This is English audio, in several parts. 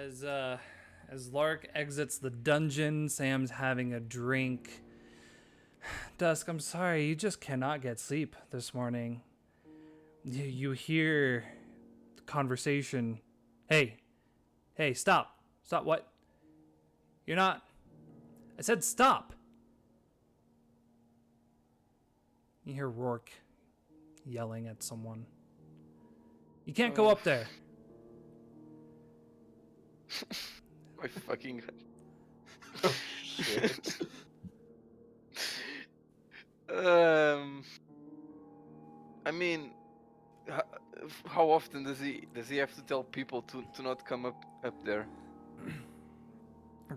As Lark exits the dungeon, Sam's having a drink. Dusk, I'm sorry, you just cannot get sleep this morning. You hear conversation. Hey, stop. Stop, what? You're not. I said stop. You hear Rourke yelling at someone. You can't go up there. My fucking Oh, shit. I mean, how often does he have to tell people to not come up there?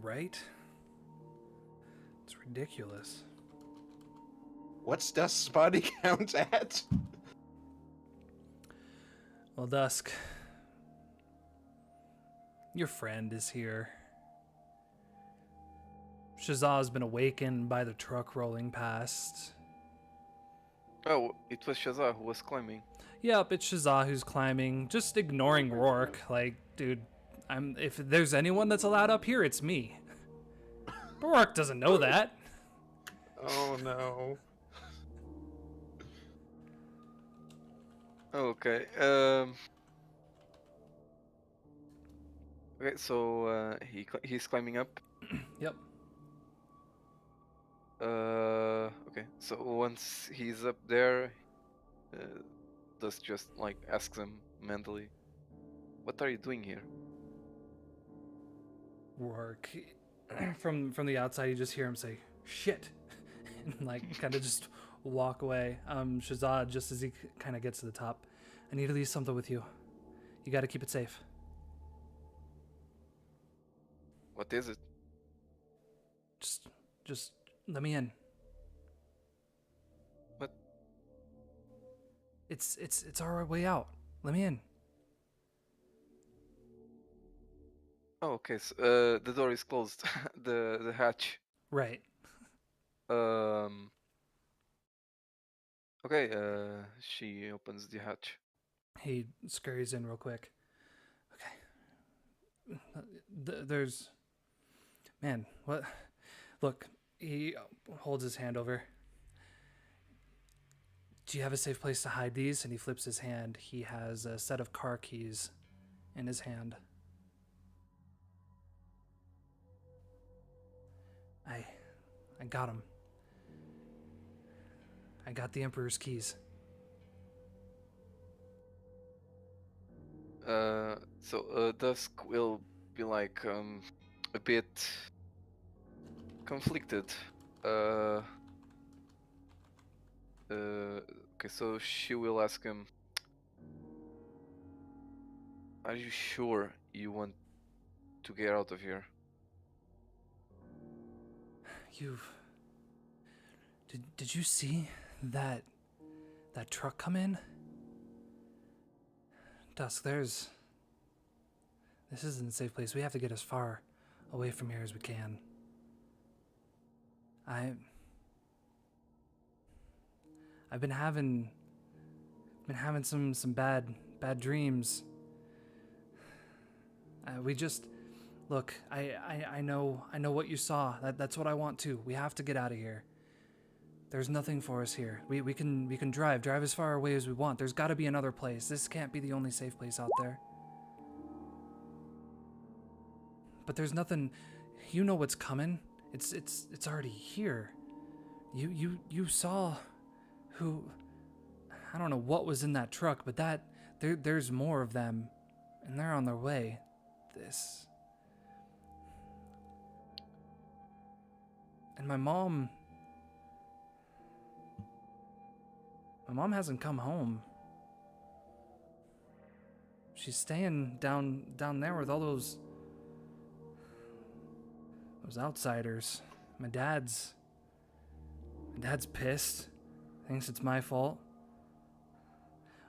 Right? It's ridiculous. What's Dusk's body count at? Well, Dusk, your friend is here. Shazza's been awakened by the truck rolling past. Oh, it was Shazza who was climbing. Yep, it's Shazza who's climbing, just ignoring Rourke. Like, dude, if there's anyone that's allowed up here, it's me. But Rourke doesn't know that. Oh no. Okay. Okay, so he's climbing up. Yep. Okay. So once he's up there, Dusk just like asks him mentally, "What are you doing here?" Rourke, from the outside, you just hear him say, "Shit," and like kind of just walk away. Shazza, just as he kind of gets to the top, I need to leave something with you. You got to keep it safe. What is it? Just let me in. What? It's our way out. Let me in. Oh, okay. So, the door is closed. the hatch. Right. Um. Okay. She opens the hatch. He scurries in real quick. Okay. There's. Man, what? Look, he holds his hand over. Do you have a safe place to hide these? And he flips his hand. He has a set of car keys in his hand. I got him. I got the Emperor's keys. So Dusk will be like a bit conflicted. Okay, so she will ask him, "Are you sure you want to get out of here?" Did you see that truck come in? Dusk, this isn't a safe place. We have to get as far away from here as we can. I've been having some bad dreams. We just look. I know what you saw. That's what I want too. We have to get out of here. There's nothing for us here. We can drive as far away as we want. There's got to be another place. This can't be the only safe place out there. But there's nothing. You know what's coming. It's already here. You saw who. I don't know what was in that truck, but there's more of them, and they're on their way. And my mom hasn't come home. She's staying down there with all those outsiders. My dad's pissed. Thinks it's my fault.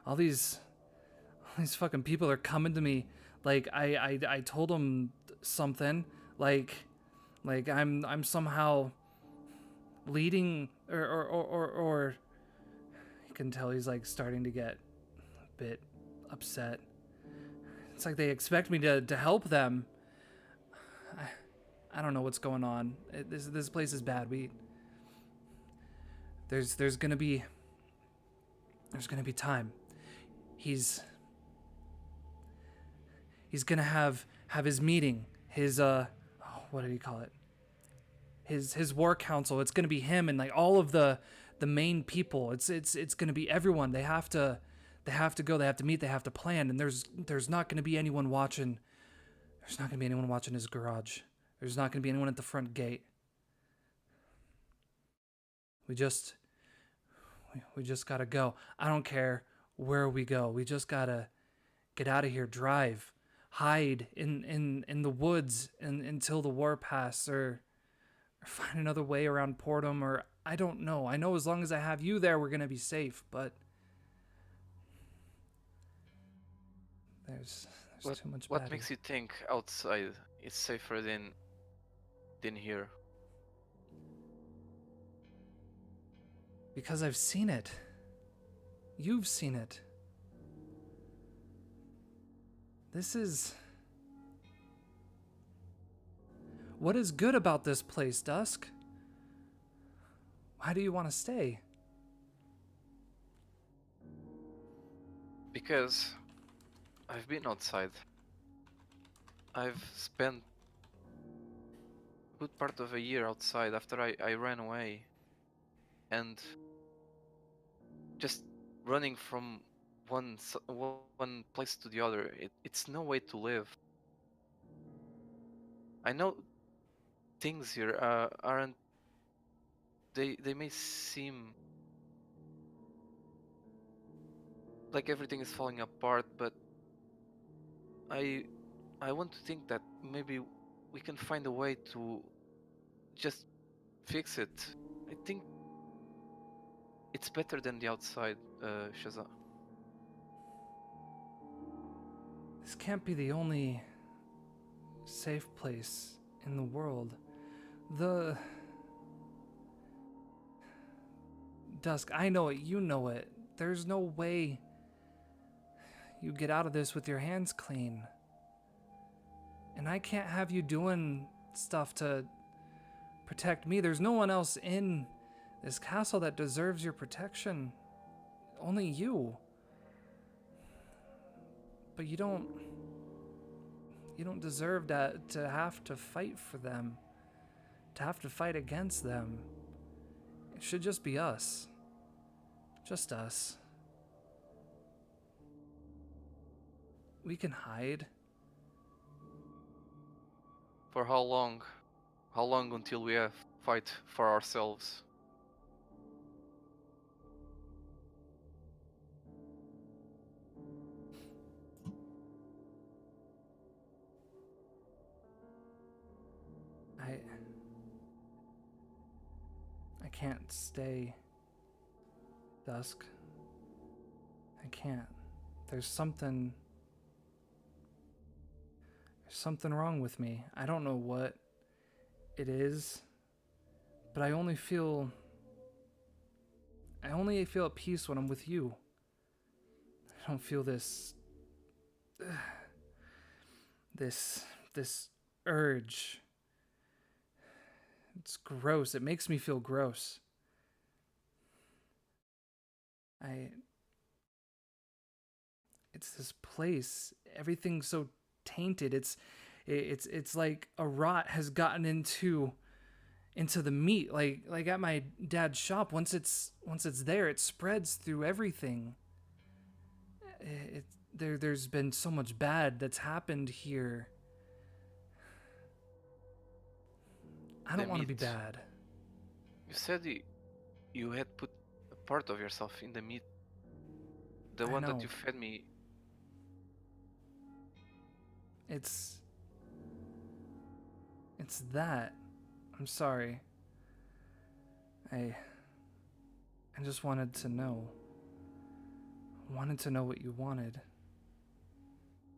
All these fucking people are coming to me like I told them something like I'm somehow leading or you can tell he's like starting to get a bit upset. It's like they expect me to help them, I don't know what's going on. This place is bad. There's gonna be time. He's gonna have his meeting. His what did he call it? His war council. It's gonna be him and like all of the main people. It's gonna be everyone. They have to go. They have to meet. They have to plan. And there's not gonna be anyone watching. There's not gonna be anyone watching his garage. There's not gonna be anyone at the front gate. We just gotta go. I don't care where we go. We just gotta get out of here. Drive, hide in the woods until the war passes, or find another way around Portum, or I don't know. I know as long as I have you there, we're gonna be safe. But there's too much. What makes you think outside is safer than here? Because I've seen it. You've seen it. This is... What is good about this place, Dusk? Why do you want to stay? Because I've been outside. I've spent a good part of a year outside after I ran away. And just running from one place to the other, it's no way to live. I know things here aren't... They may seem like everything is falling apart, but I want to think that maybe we can find a way to just fix it. I think it's better than the outside, Shazza. This can't be the only safe place in the world. Dusk, I know it, you know it. There's no way you get out of this with your hands clean. And I can't have you doing stuff to protect me. There's no one else in this castle that deserves your protection. Only you. But you don't deserve that, to have to fight for them, to have to fight against them. It should just be us. Just us. We can hide. For how long? How long until we have to fight for ourselves? I can't stay, Dusk. I can't. There's something wrong with me. I don't know what it is, but I only feel at peace when I'm with you. I don't feel this urge. It's gross. It makes me feel gross. It's this place. Everything's so tainted. It's like a rot has gotten into the meat. Like at my dad's shop. Once it's there, it spreads through everything. There's been so much bad that's happened here. I don't want to be bad. You said you had put a part of yourself in the meat. The one that you fed me. It's that. I'm sorry. I just wanted to know. I wanted to know what you wanted.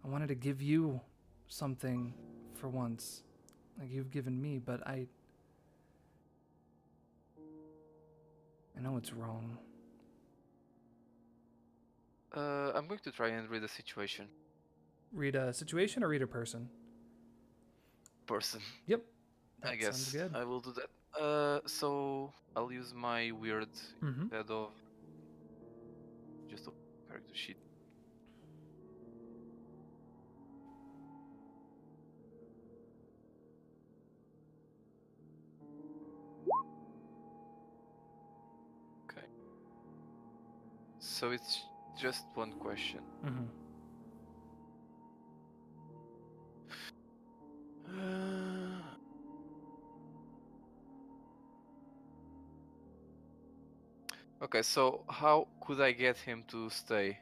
I wanted to give you something for once, like you've given me, but I know it's wrong. I'm going to try and read the situation. Read a situation or read a person? Person. Yep. I That sounds guess good. I will do that. So I'll use my weird Mm-hmm. instead of just a character sheet. Okay. So it's just one question. Mm-hmm. Okay, so how could I get him to stay?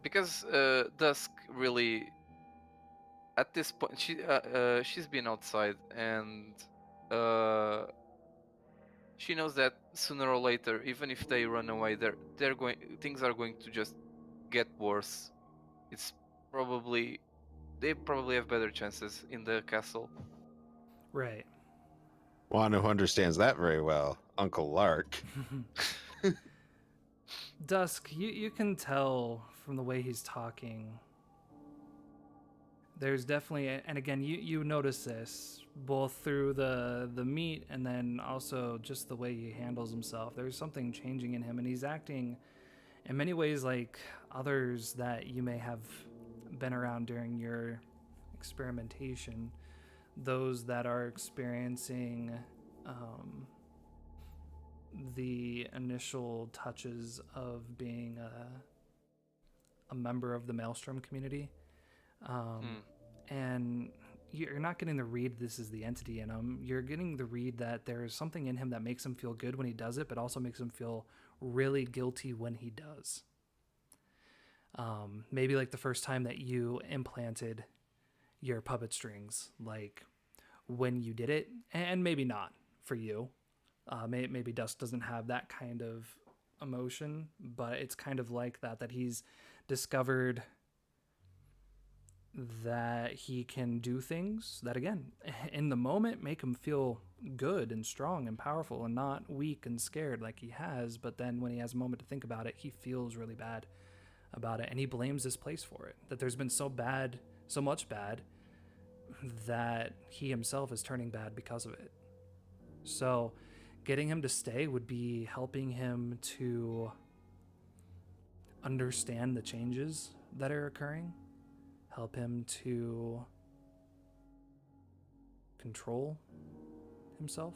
Because Dusk really, at this point, she's been outside and uh, she knows that sooner or later, even if they run away, things are going to just get worse. It's probably they probably have better chances in the castle. Right. One who understands that very well, Uncle Lark. Dusk, you can tell from the way he's talking. There's definitely, and again, you notice this both through the meat and then also just the way he handles himself. There's something changing in him, and he's acting in many ways like others that you may have been around during your experimentation. Those that are experiencing the initial touches of being a member of the Maelstrom community. And you're not getting the read this is the entity in him. You're getting the read that there is something in him that makes him feel good when he does it, but also makes him feel really guilty when he does. Maybe like the first time that you implanted your puppet strings, like when you did it, and maybe not for you. Maybe Dusk doesn't have that kind of emotion, but it's kind of like that he's discovered that he can do things that, again, in the moment make him feel good and strong and powerful and not weak and scared like he has. But then when he has a moment to think about it, he feels really bad about it, and he blames this place for it. That there's been so much bad, that he himself is turning bad because of it. So getting him to stay would be helping him to understand the changes that are occurring, help him to control himself.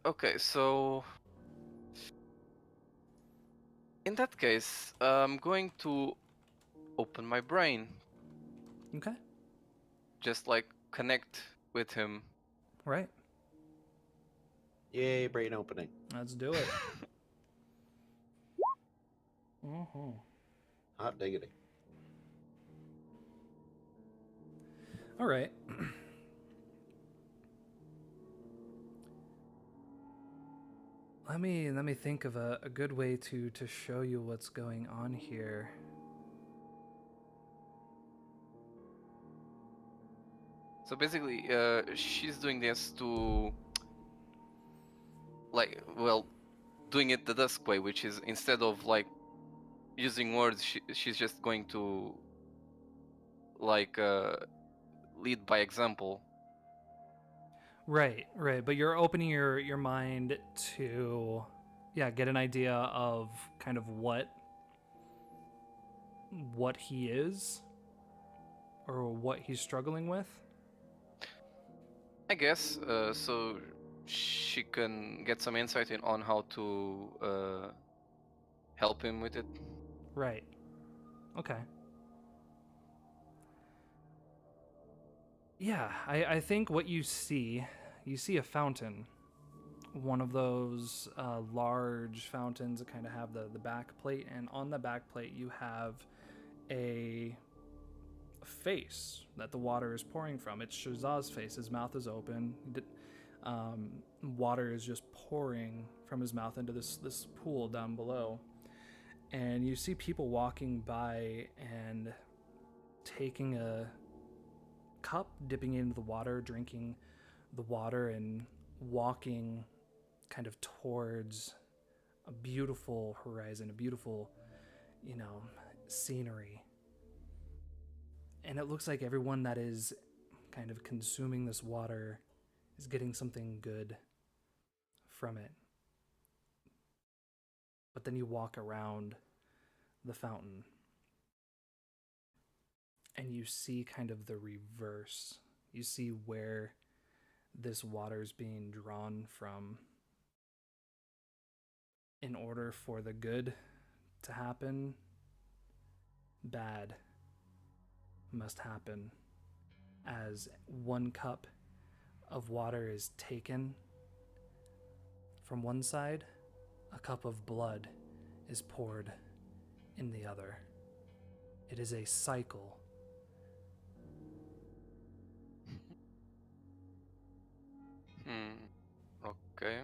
Okay, so in that case, I'm going to open my brain. Okay. Just like connect with him. Right. Yay, brain opening. Let's do it. Mm-hmm. Hot diggity. All right. Let me think of a good way to show you what's going on here. So basically, she's doing this to, like, well, doing it the Dusk way, which is instead of like using words, she's just going to like lead by example. Right. But you're opening your mind to, get an idea of kind of what he is or what he's struggling with. I guess so she can get some insight on how to help him with it. Right. Okay. Yeah, I think what you see a fountain. One of those large fountains that kind of have the back plate, and on the back plate you have a face that the water is pouring from. It's Shazza's face. His mouth is open. Water is just pouring from his mouth into this pool down below. And you see people walking by and taking a cup, dipping into the water, drinking the water, and walking kind of towards a beautiful horizon, a beautiful scenery. And it looks like everyone that is kind of consuming this water is getting something good from it. But then you walk around the fountain and you see kind of the reverse. You see where this water is being drawn from. In order for the good to happen, bad must happen. As 1 cup of water is taken from one side, a cup of blood is poured in the other. It is a cycle. Okay.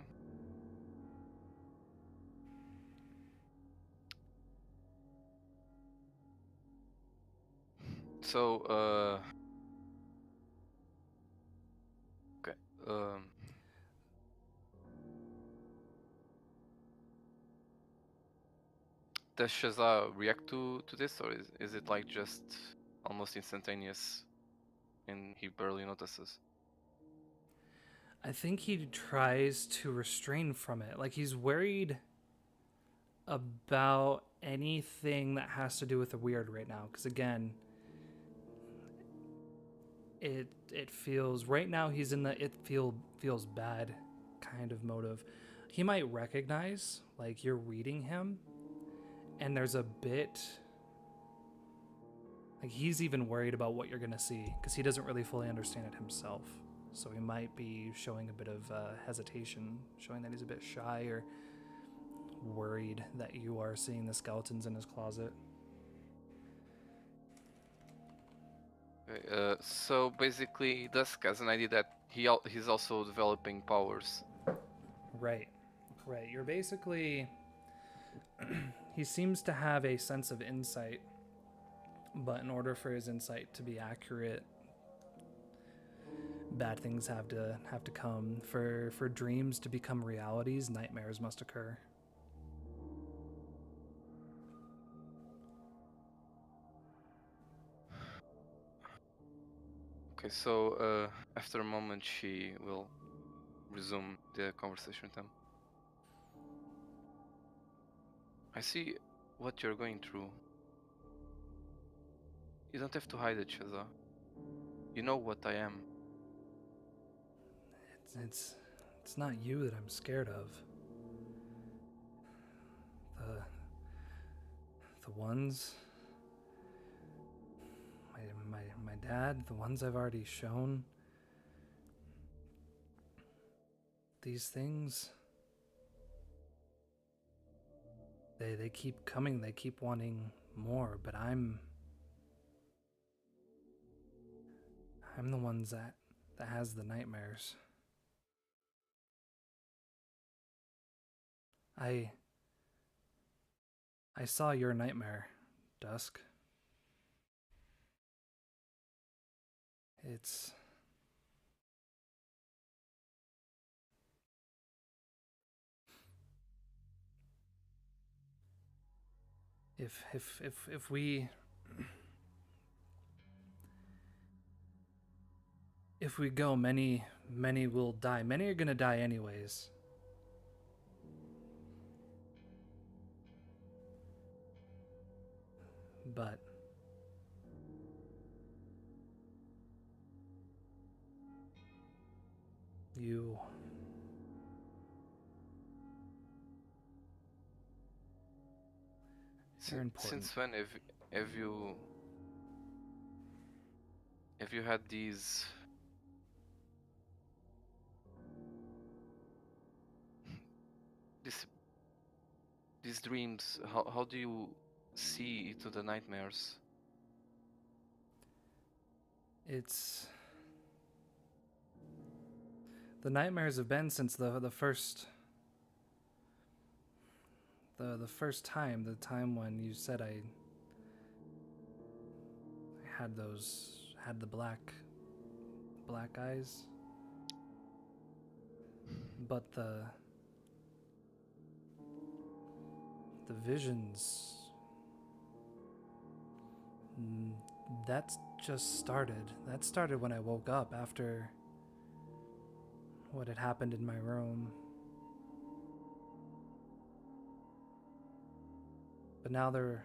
So, okay. Does Shazza react to this, or is it like just almost instantaneous and he barely notices? I think he tries to restrain from it. Like, he's worried about anything that has to do with the weird right now. Because again, it feels right now he's in the feels bad kind of motive. He might recognize, like, you're reading him, and there's a bit like he's even worried about what you're gonna see because he doesn't really fully understand it himself. So he might be showing a bit of hesitation, showing that he's a bit shy or worried that you are seeing the skeletons in his closet. Okay, so basically, Dusk has an idea that he's also developing powers. Right. You're basically. He seems to have a sense of insight, but in order for his insight to be accurate, bad things have to come. For dreams to become realities, nightmares must occur. Okay, so after a moment, she will resume the conversation with him. I see what you're going through. You don't have to hide it, Shazza. You know what I am. It's not you that I'm scared of. The ones. My dad, the ones I've already shown. These things. They keep coming, they keep wanting more, but I'm the ones that has the nightmares. I saw your nightmare, Dusk. It's if we go, many will die. Many are gonna die anyways. But you're important. Since when have you had these dreams? How do you see into the nightmares? It's the nightmares have been since the first time, the time when you said I had the black eyes. But the visions That's just started. That started when I woke up after what had happened in my room. But now with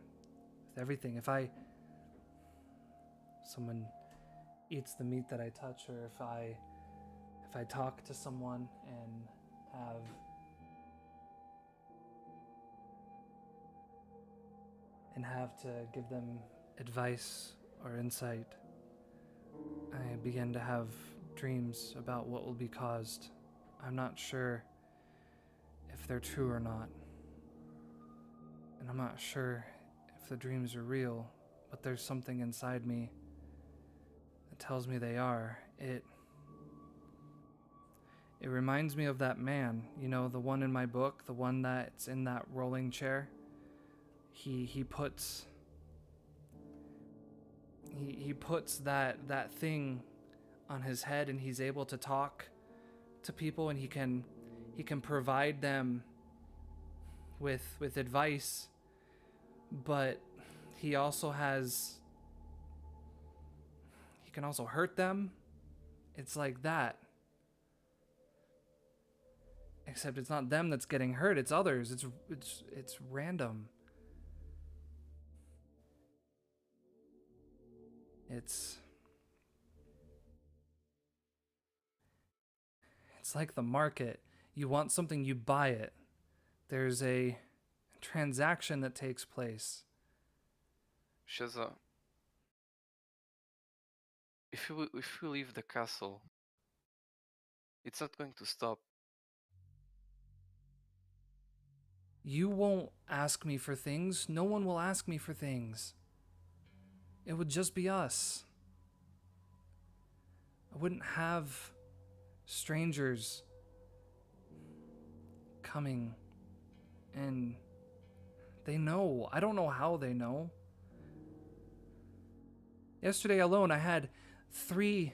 everything, if someone eats the meat that I touch, or if I talk to someone and have to give them advice or insight, I begin to have dreams about what will be caused. I'm not sure if they're true or not. And I'm not sure if the dreams are real, but there's something inside me that tells me they are. It reminds me of that man, you know, the one in my book, the one that's in that rolling chair. He puts that thing on his head, and he's able to talk to people, and he can provide them with advice, but he can also hurt them. It's like that. Except it's not them that's getting hurt, it's others. It's random. It's like the market. You want something, you buy it. There's a transaction that takes place. Shazza, if you leave the castle, it's not going to stop. You won't ask me for things. No one will ask me for things. It would just be us. I wouldn't have strangers coming, and they know. I don't know how they know. Yesterday alone, I had 3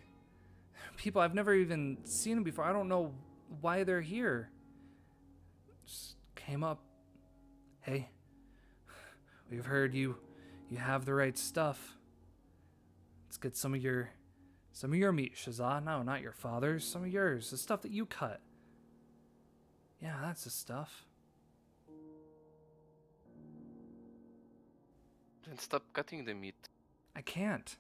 people. I've never even seen them before. I don't know why they're here. Just came up. Hey, we've heard you have the right stuff. Let's get some of your meat, Shazza. No, not your father's. Some of yours. The stuff that you cut. Yeah, that's the stuff. Then stop cutting the meat. I can't.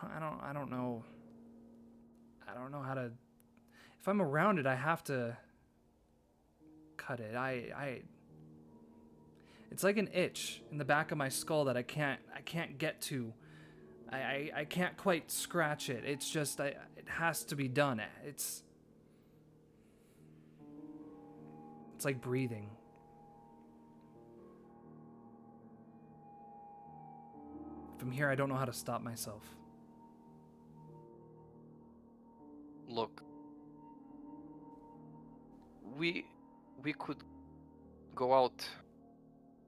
I don't know. I don't know how to. If I'm around it, I have to cut it. It's like an itch in the back of my skull that I can't get to. I can't quite scratch it. It's just it has to be done. It's like breathing. From here, I don't know how to stop myself. Look, we could go out.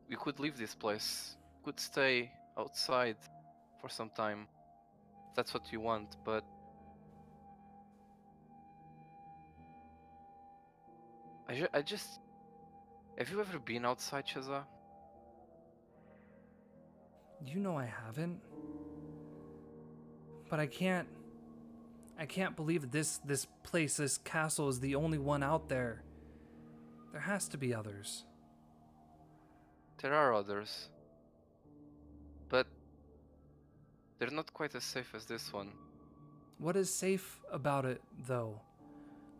We could leave this place. We could stay outside for some time. If that's what you want, but I just. Have you ever been outside, Shazza? You know I haven't. But I can't believe this place, this castle, is the only one out there. There has to be others. There are others, but they're not quite as safe as this one. What is safe about it, though?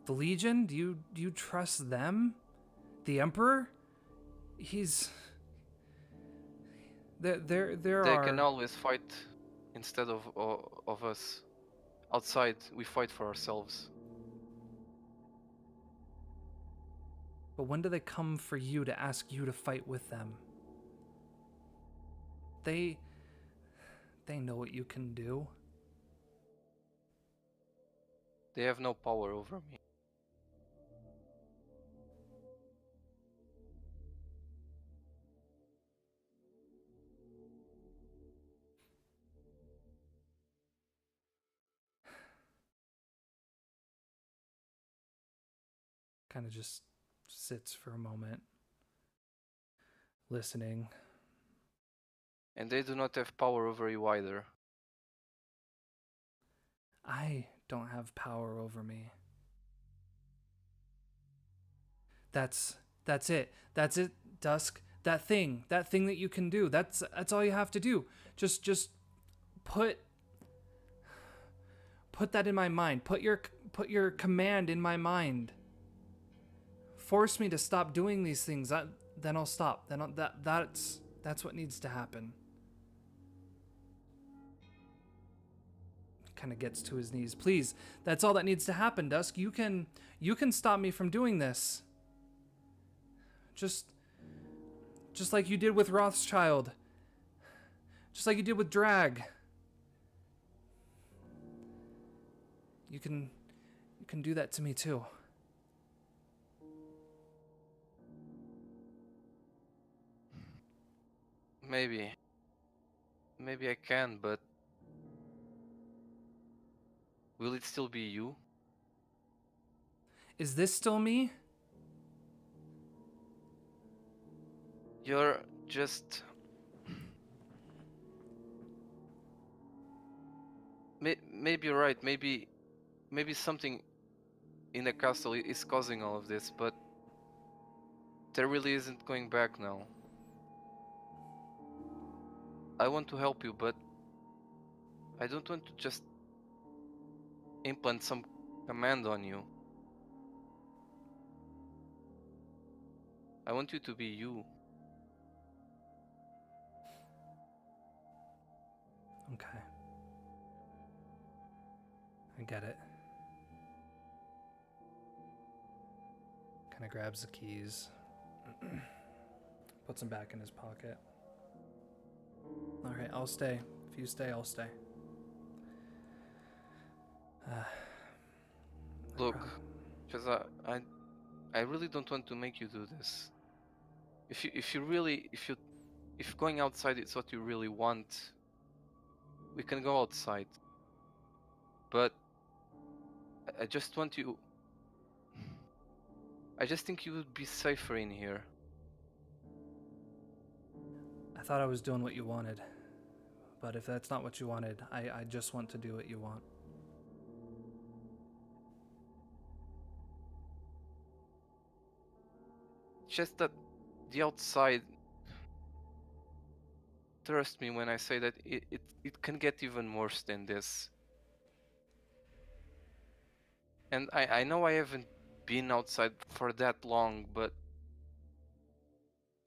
The Legion? Do you trust them? The Emperor? He's... There They are... can always fight instead of us. Outside, we fight for ourselves. But when do they come for you to ask you to fight with them? They know what you can do. They have no power over me. Kind of just sits for a moment, listening. And they do not have power over you either. I don't have power over me. That's it. That's it, Dusk. That thing that you can do. That's all you have to do. Just put that in my mind. Put your command in my mind. Force me to stop doing these things. Then I'll stop. That's what needs to happen. Kind of gets to his knees. Please, that's all that needs to happen, Dusk. You can stop me from doing this. Just like you did with Rothschild. Just like you did with Drag. You can do that to me too. Maybe I can, but will it still be you? Is this still me? You're just... Maybe you're right. Maybe something in the castle is causing all of this, but there really isn't going back now. I want to help you, but I don't want to just implant some command on you. I want you to be you. Okay. I get it. Kind of grabs the keys. Puts them back in his pocket. Alright, I'll stay. If you stay, I'll stay. Look, Shazza, I really don't want to make you do this. If going outside is what you really want, we can go outside. But I just want you... I just think you would be safer in here. I thought I was doing what you wanted. But if that's not what you wanted, I just want to do what you want. Just that the outside... Trust me when I say that it can get even worse than this. And I know I haven't been outside for that long, but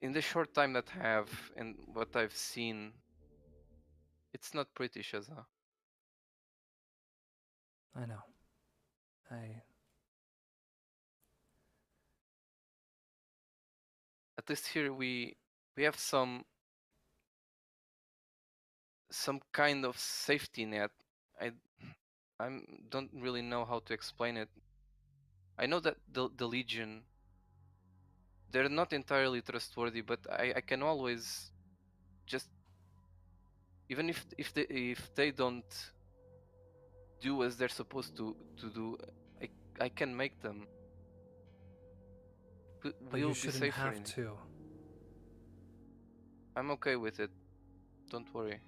in the short time that I have and what I've seen, it's not pretty, Shazza. I know. At least here we have some kind of safety net. I don't really know how to explain it. I know that the Legion, they're not entirely trustworthy, but I can always just, even if they don't do as they're supposed to do, I can make them. But We'll you be shouldn't safer have in. to. I'm okay with it. Don't worry.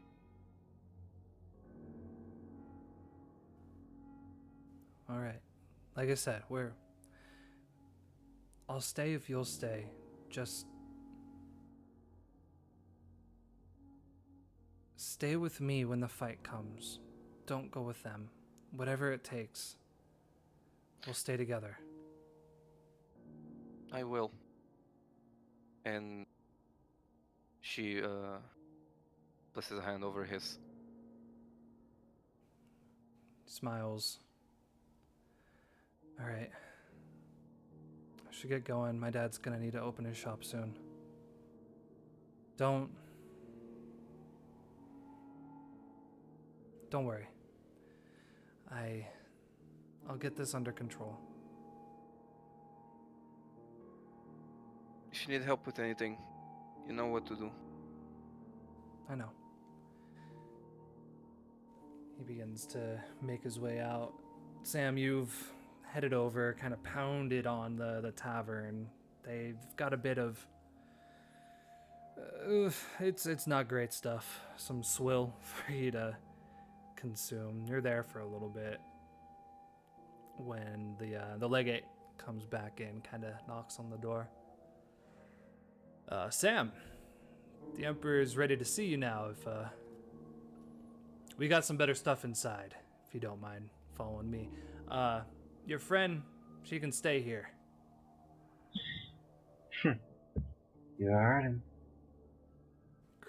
Alright. Like I said, I'll stay if you'll stay. Just stay with me when the fight comes. Don't go with them. Whatever it takes. We'll stay together. I will. And she places a hand over his. Smiles. Alright. I should get going. My dad's gonna need to open his shop soon. Don't worry. I'll get this under control. If you need help with anything, you know what to do. I know. He begins to make his way out. Sam, you've headed over, kind of pounded on the tavern. They've got a bit of It's not great stuff. Some swill for you to consume. You're there for a little bit when the legate comes back in, kind of knocks on the door. Sam, the Emperor is ready to see you now. If we got some better stuff inside, if you don't mind following me. Your friend, she can stay here. You heard him.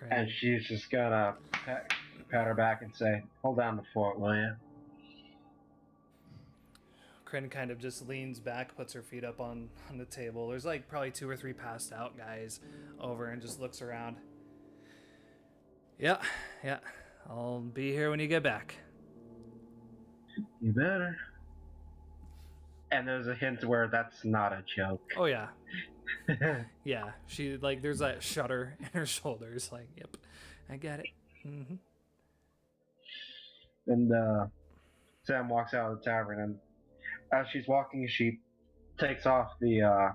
And she's just gonna pat her back and say, "Hold down the fort, will you?" Kryn kind of just leans back, puts her feet up on the table. There's like probably 2 or 3 passed out guys over and just looks around. Yeah, I'll be here when you get back. You better. And there's a hint where that's not a joke. Oh yeah. Yeah, she like there's that shudder in her shoulders. Like, yep, I get it. Mm-hmm. And Sam walks out of the tavern, and as she's walking, she takes off the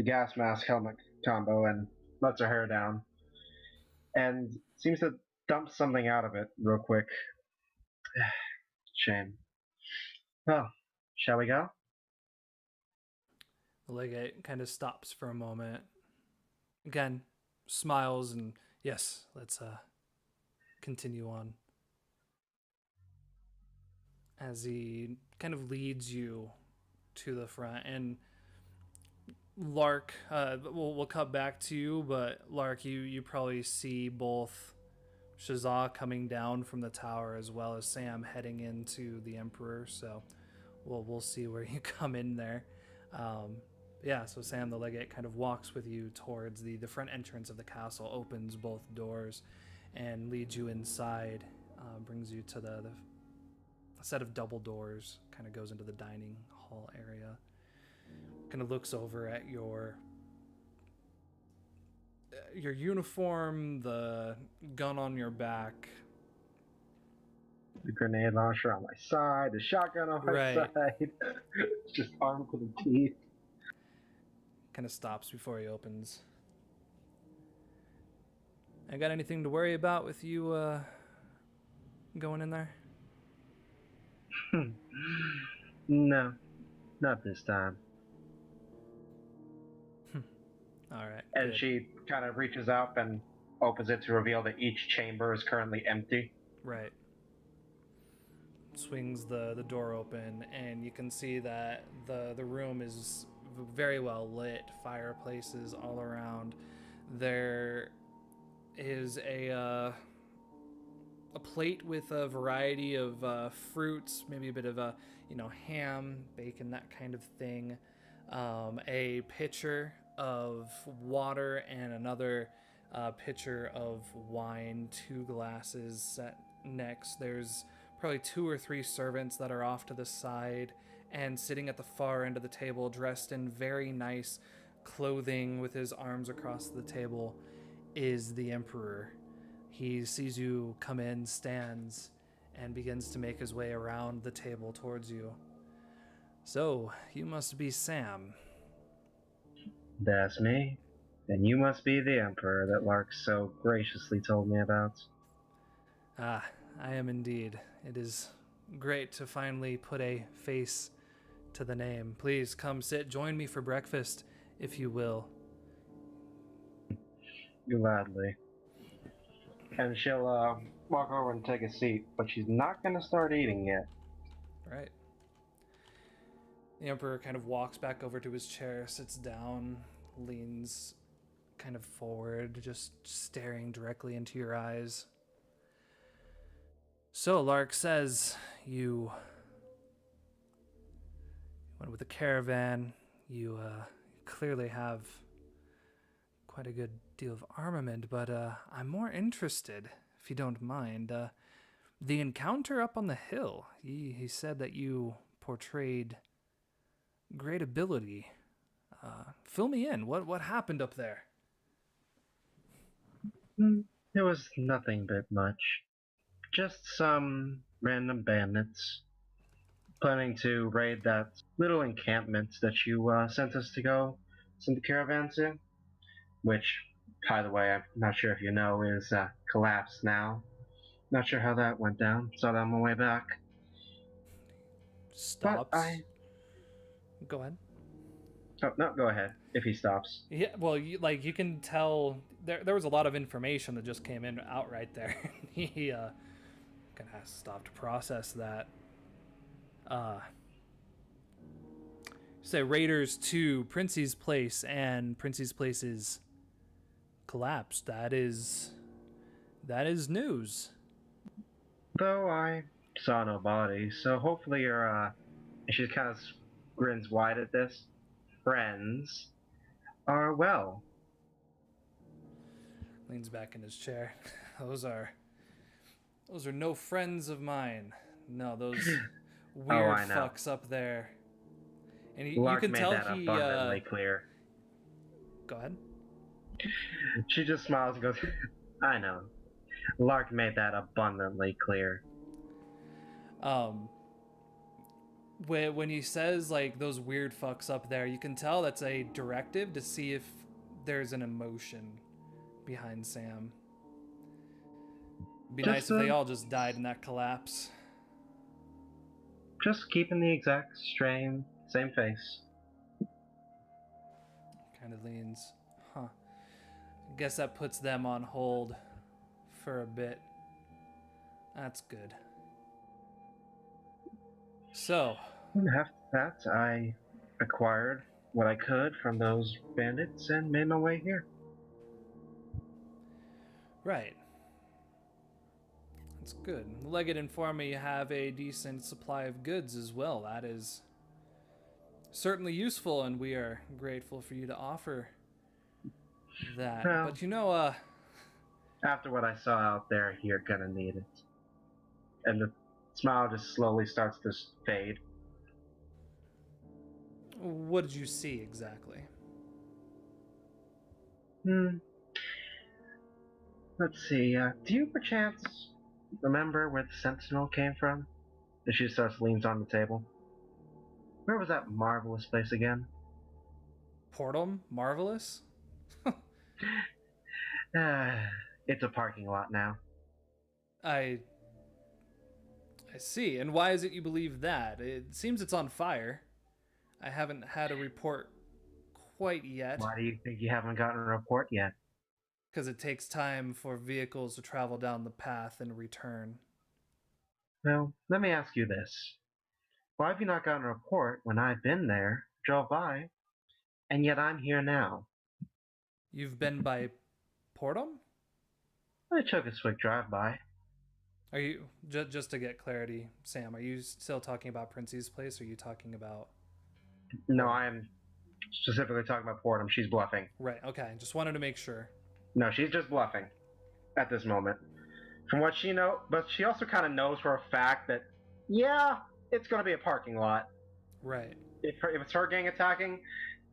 gas mask helmet combo and lets her hair down, and seems to dump something out of it real quick. Shame. Well, shall we go? The legate kind of stops for a moment. Again, smiles and yes, let's continue on. As he kind of leads you to the front, and Lark, we'll cut back to you, but Lark, you probably see both Shazza coming down from the tower as well as Sam heading into the Emperor. So we'll see where you come in there. Yeah, so Sam the legate kind of walks with you towards the front entrance of the castle, opens both doors, and leads you inside, brings you to the set of double doors, kind of goes into the dining hall area, kind of looks over at your uniform, the gun on your back, the grenade launcher on my side, the shotgun on my side, just armed to the teeth. Kind of stops before he opens. I got anything to worry about with you going in there? No, not this time. All right. And good. she kind of reaches up and opens it to reveal that each chamber is currently empty. Right. Swings the door open, and you can see that the room is very well lit, fireplaces all around. There is a plate with a variety of fruits, maybe a bit of ham, bacon, that kind of thing. A pitcher of water and another pitcher of wine, 2 glasses set next. There's probably 2 or 3 servants that are off to the side, and sitting at the far end of the table, dressed in very nice clothing with his arms across the table, is the Emperor. He sees you come in, stands, and begins to make his way around the table towards you. So, you must be Sam. That's me. And you must be the Emperor that Lark so graciously told me about. Ah, I am indeed. It is great to finally put a face to the name. Please come sit, join me for breakfast, if you will. Gladly. And she'll walk over and take a seat, but she's not going to start eating yet. Right. The Emperor kind of walks back over to his chair, sits down, leans kind of forward, just staring directly into your eyes. So, Lark says you went with a caravan. You clearly have quite a good deal of armament, but I'm more interested, if you don't mind. The encounter up on the hill, he said that you portrayed great ability. Fill me in. What happened up there? It was nothing but much. Just some random bandits planning to raid that little encampment that you sent us to go send the caravan to, which by the way, I'm not sure if you know, is collapsed now. Not sure how that went down. Saw that on my way back. But Stops. Go ahead. Oh, no, go ahead, if he stops. Yeah, well, you can tell there was a lot of information that just came in outright there. He gonna have to stop to process that. Say Raiders to Princey's Place, and Princey's Place is collapsed. That is news. Though I saw no body, so hopefully your, she kind of grins wide at this, friends are well. Leans back in his chair. Those are no friends of mine. No, those weird I know. fucks up there. And you Lark can made tell that he. abundantly clear. Go ahead. She just smiles and goes, I know. Lark made that abundantly clear. When he says like those weird fucks up there, you can tell that's a directive to see if there's an emotion behind Sam. It'd be nice if they all just died in that collapse. Just keeping the exact same face. Kind of leans. Huh. Guess that puts them on hold for a bit. That's good. So, And after that, I acquired what I could from those bandits and made my way here. right. That's good. Leggett informed me you have a decent supply of goods as well. That is certainly useful, and we are grateful for you to offer that. Well, but you know, after what I saw out there, you're gonna need it. And the smile just slowly starts to fade. what did you see exactly? Let's see, do you perchance remember where the Sentinel came from? And she starts leans on the table. Where was that marvelous place again? Portum? Marvelous? It's a parking lot now. I see. And why is it you believe that? It seems it's on fire. I haven't had a report quite yet. Why do you think you haven't gotten a report yet? Because it takes time for vehicles to travel down the path and return. Well, let me ask you this. Why have you not gotten a report when I've been there, drove by, and yet I'm here now? You've been by Portum? I took a quick drive-by. Are you, just to get clarity, Sam, are you still talking about Princey's Place, or are you talking about... No, I am specifically talking about Portum. She's bluffing. Right, okay. Just wanted to make sure. No, she's just bluffing at this moment. From what she knows, but she also kind of knows for a fact that, yeah, it's going to be a parking lot. Right. If it's her gang attacking,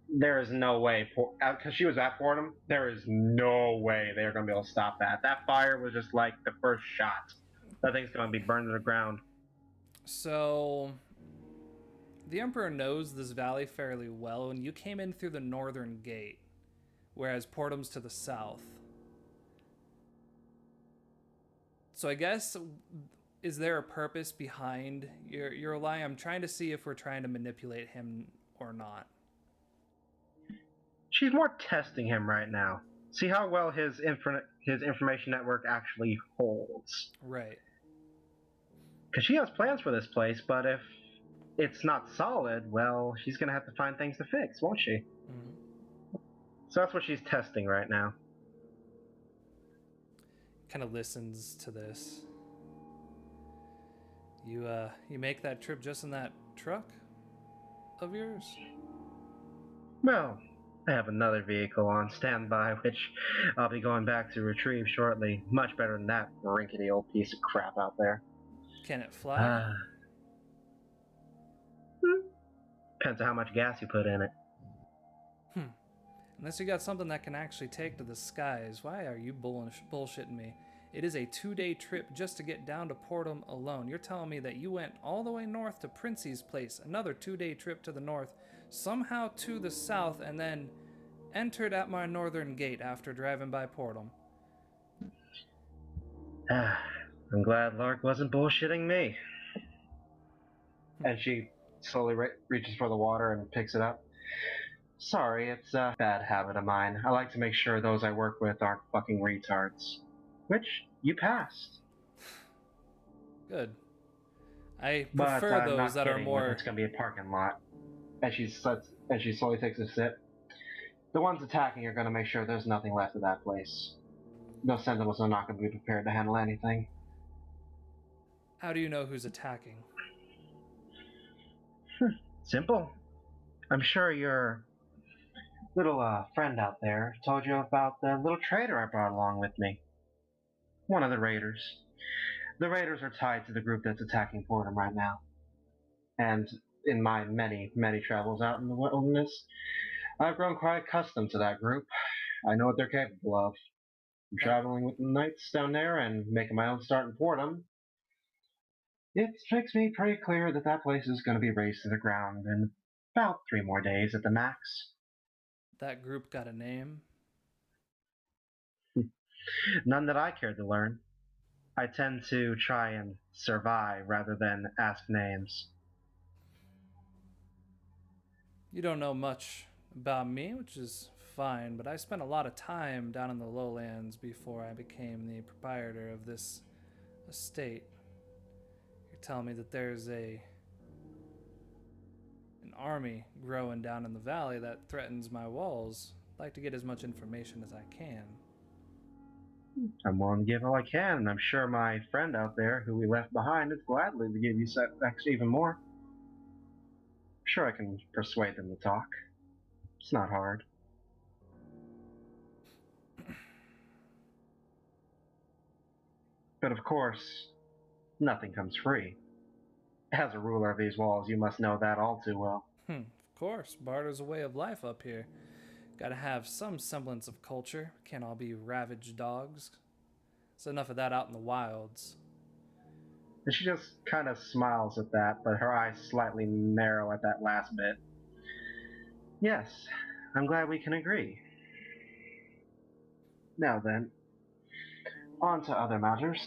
there is no way, because she was at Portum, there is no way they're going to be able to stop that. That fire was just like the first shot. That thing's going to be burned to the ground. So, the Emperor knows this valley fairly well, and you came in through the northern gate, whereas Portum's to the south. So I guess, is there a purpose behind your lie? I'm trying to see if we're trying to manipulate him or not. She's more testing him right now. See how well his information network actually holds. Right. Because she has plans for this place, but if it's not solid, well, she's going to have to find things to fix, won't she? Mm-hmm. So that's what she's testing right now. Kind of listens to this. You make that trip just in that truck of yours? Well, I have another vehicle on standby, which I'll be going back to retrieve shortly. Much better than that rinkety old piece of crap out there. Can it fly? Depends on how much gas you put in it. Unless you got something that can actually take to the skies, why are you bullshitting me? It is a 2-day trip just to get down to Portum alone. You're telling me that you went all the way north to Princey's Place, another 2-day trip to the north, somehow to the south, and then entered at my northern gate after driving by Portal. I'm glad Lark wasn't bullshitting me. And she slowly reaches for the water and picks it up. Sorry, it's a bad habit of mine. I like to make sure those I work with aren't fucking retards. Which, you passed. Good. I But prefer I'm those not that are kidding more... when it's going to be a parking lot. As she slowly takes a sip. The ones attacking are going to make sure there's nothing left of that place. Those sentinels are not going to be prepared to handle anything. How do you know who's attacking? Simple. I'm sure your little friend out there told you about the little trader I brought along with me. One of the raiders. The raiders are tied to the group that's attacking Fordham right now. And in my many, many travels out in the wilderness, I've grown quite accustomed to that group. I know what they're capable of. I'm traveling with the knights down there and making my own start in Fordham. It makes me pretty clear that that place is going to be razed to the ground in about 3 more days at the max. That group got a name? None that I care to learn. I tend to try and survive rather than ask names. You don't know much about me, which is fine, but I spent a lot of time down in the lowlands before I became the proprietor of this estate. You're telling me that there's an army growing down in the valley that threatens my walls. I'd like to get as much information as I can. I'm willing to give all I can, and I'm sure my friend out there, who we left behind, is gladly to give you actually even more. I'm sure I can persuade them to talk. It's not hard. But of course, nothing comes free. As a ruler of these walls, you must know that all too well. Of course, barter's a way of life up here. Gotta have some semblance of culture. Can't all be ravaged dogs. It's enough of that out in the wilds. And she just kind of smiles at that, but her eyes slightly narrow at that last bit. Yes, I'm glad we can agree. Now then, on to other matters.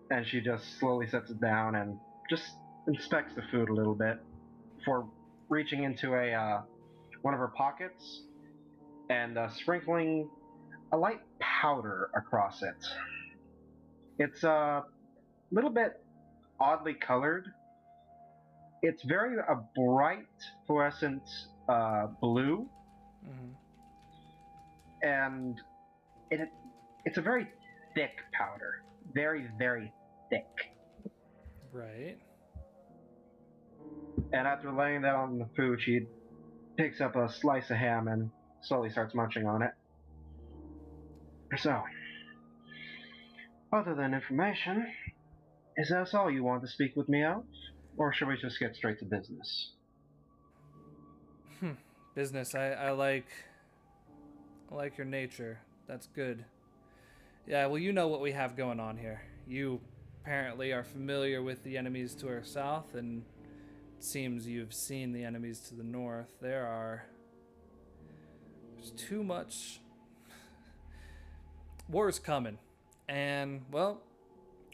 And she just slowly sets it down and just inspects the food a little bit before reaching into one of her pockets and sprinkling a light powder across it. It's a little bit oddly colored. It's very a bright fluorescent blue, and it's a very thick powder. Very, very thick. Right. And after laying that on the food, she picks up a slice of ham and slowly starts munching on it. So, other than information, is that all you want to speak with me of? Or should we just get straight to business? Business. I like your nature. That's good. Yeah, well, you know what we have going on here. You apparently are familiar with the enemies to our south, and it seems you've seen the enemies to the north. There's too much. War's coming. And, well,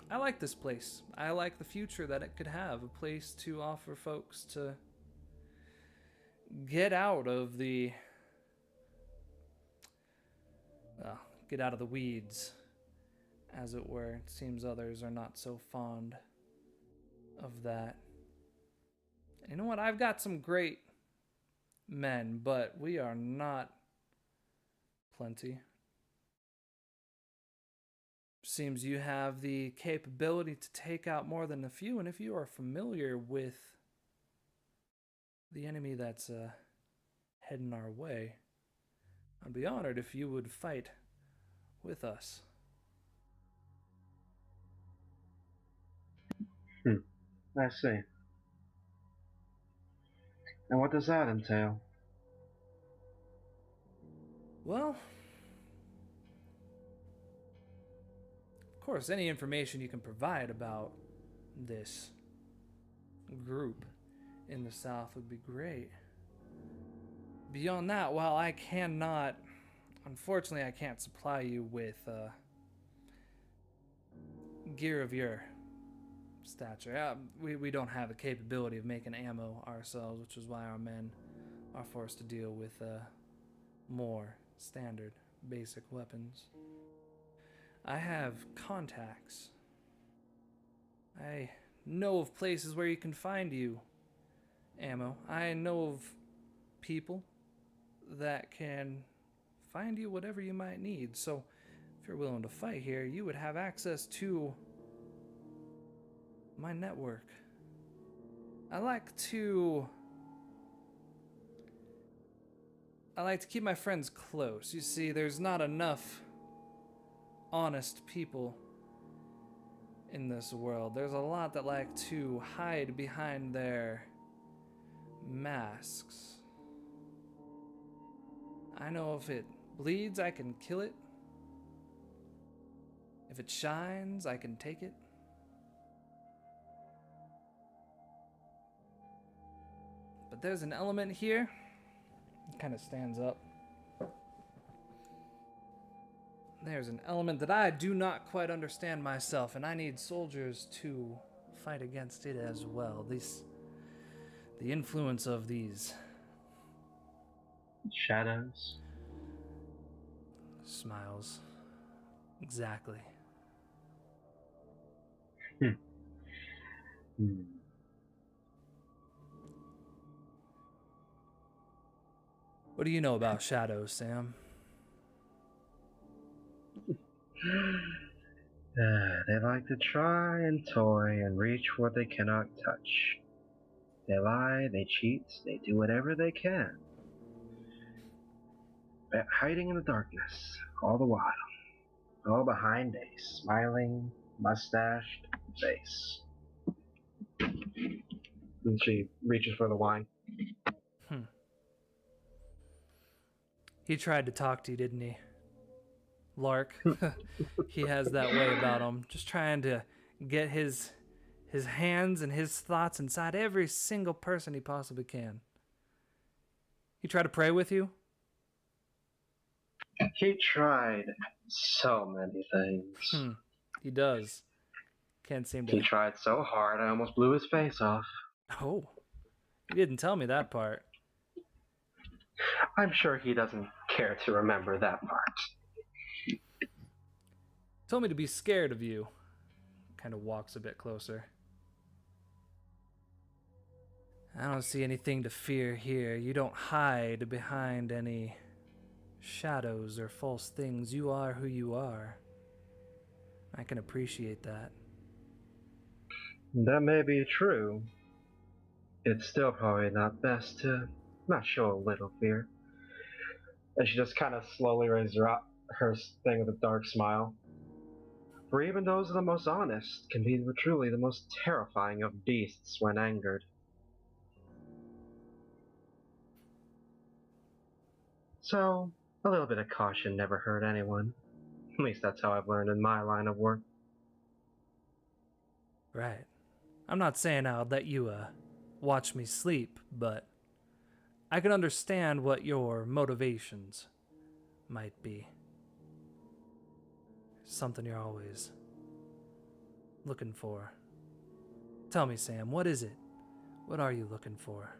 I like this place. I like the future that it could have. A place to offer folks to get out of the... get out of the weeds, as it were. It seems others are not so fond of that. You know what? I've got some great men, but we are not plenty. Seems you have the capability to take out more than a few, and if you are familiar with the enemy that's heading our way, I'd be honored if you would fight with us. I see. And what does that entail? Well, of course, any information you can provide about this group in the south would be great. Beyond that, while I cannot, unfortunately, I can't supply you with gear of your stature. We don't have the capability of making ammo ourselves, which is why our men are forced to deal with more standard basic weapons. I have contacts. I know of places where you can find you ammo. I know of people that can find you whatever you might need. So if you're willing to fight here, you would have access to my network. I like to keep my friends close. You see, there's not enough honest people in this world. There's a lot that like to hide behind their masks. I know if it bleeds, I can kill it. If it shines, I can take it. But there's an element here. It kind of stands up. There's an element that I do not quite understand myself, and I need soldiers to fight against it as well. The influence of these shadows. Smiles. Exactly. What do you know about shadows, Sam? They like to try and toy and reach what they cannot touch. They lie, they cheat, they do whatever they can. Hiding in the darkness, all the while. All behind a smiling, mustached face. And she reaches for the wine. He tried to talk to you, didn't he? Lark. He has that way about him. Just trying to get his hands and his thoughts inside every single person he possibly can. He tried to pray with you? He tried so many things. He does. Can't seem to... He tried so hard, I almost blew his face off. Oh. You didn't tell me that part. I'm sure he doesn't care to remember that part. Told me to be scared of you. Kind of walks a bit closer. I don't see anything to fear here. You don't hide behind any shadows or false things. You are who you are. I can appreciate that. That may be true. It's still probably not best to not show a little fear. And she just kind of slowly raises her thing with a dark smile. For even those of the most honest can be truly the most terrifying of beasts when angered. So, a little bit of caution never hurt anyone. At least that's how I've learned in my line of work. Right. I'm not saying I'll let you watch me sleep, but I can understand what your motivations might be. Something you're always looking for. Tell me, Sam, what is it? What are you looking for?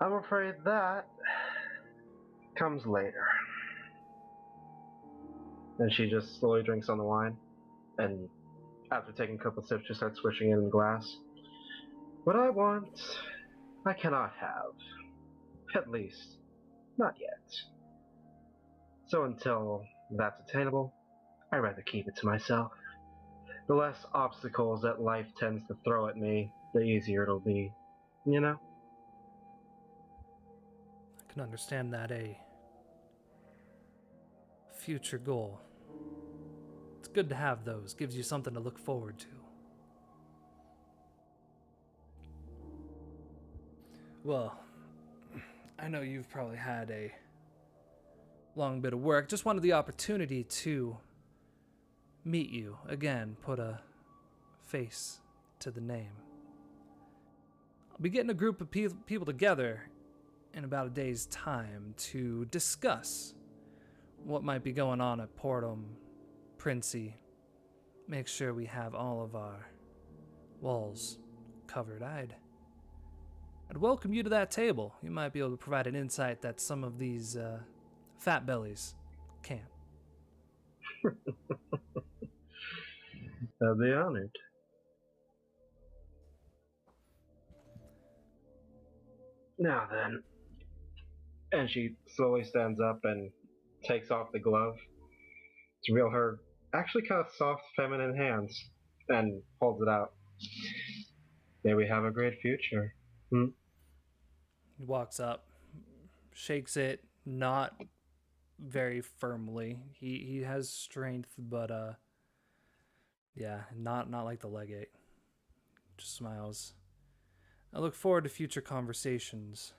I'm afraid that comes later. And she just slowly drinks on the wine, and after taking a couple sips, she starts swishing it in the glass. What I want, I cannot have. At least, not yet. So until that's attainable, I'd rather keep it to myself. The less obstacles that life tends to throw at me, the easier it'll be. You know? I can understand that a future goal. It's good to have those. Gives you something to look forward to. Well, I know you've probably had a long bit of work. Just wanted the opportunity to meet you again, put a face to the name. I'll be getting a group of people together in about a day's time to discuss what might be going on at Portum Princey. Make sure we have all of our walls covered. I'd welcome you to that table. You might be able to provide an insight that some of these fat bellies can't. I'll be honored. Now then. And she slowly stands up and takes off the glove to reveal her actually kind of soft feminine hands and holds it out. May we have a great future. He walks up, shakes it, not very firmly. He has strength, but yeah, not like the legate. Just smiles. I look forward to future conversations.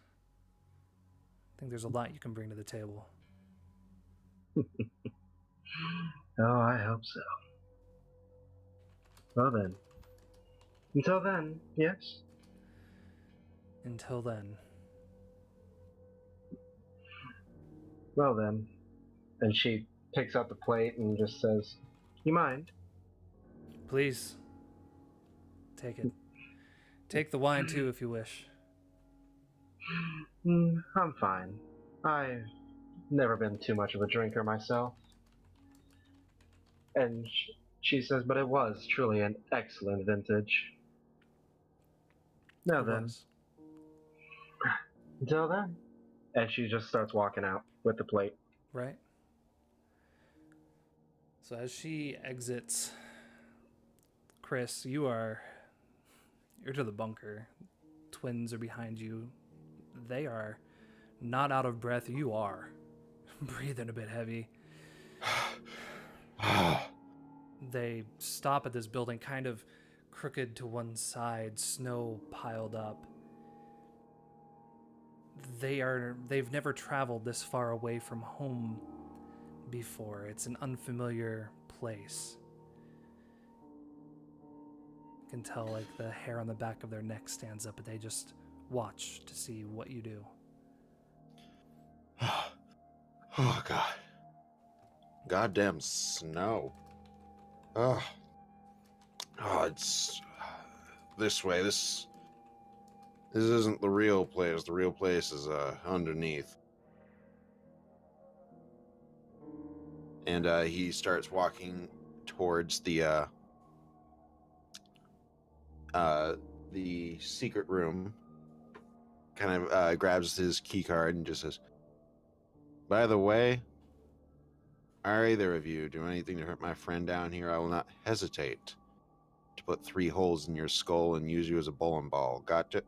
I think there's a lot you can bring to the table. Oh, I hope so. Well then. Until then, yes? Until then. Well then. And she picks up the plate and just says, "You mind?" Please. Take it. Take the wine too if you wish. I'm fine. I've never been too much of a drinker myself. And she says, but it was truly an excellent vintage. Now It then, was. until then. And she just starts walking out with the plate. Right? So as she exits, Chris, you're to the bunker. Twins are behind you. They are not out of breath. You are breathing a bit heavy. They stop at this building, kind of crooked to one side, snow piled up. They've never traveled this far away from home before. It's an unfamiliar place. You can tell like the hair on the back of their neck stands up, but they just watch to see what you do. Oh, God. Goddamn snow. Oh. Oh, it's this way. This isn't the real place. The real place is underneath. And he starts walking towards the secret room. Kind of grabs his key card and just says, "By the way, are either of you do anything to hurt my friend down here, I will not hesitate to put 3 holes in your skull and use you as a bowling ball. Gotcha?"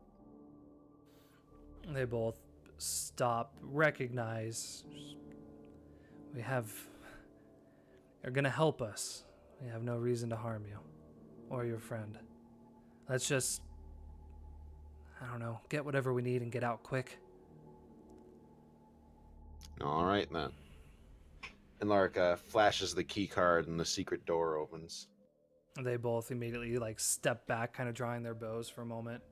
They both stop, recognize you're gonna help us. We have no reason to harm you or your friend. Let's just, I don't know, get whatever we need and get out quick. All right, then. And Lark flashes the key card and the secret door opens. They both immediately like step back, kind of drawing their bows for a moment.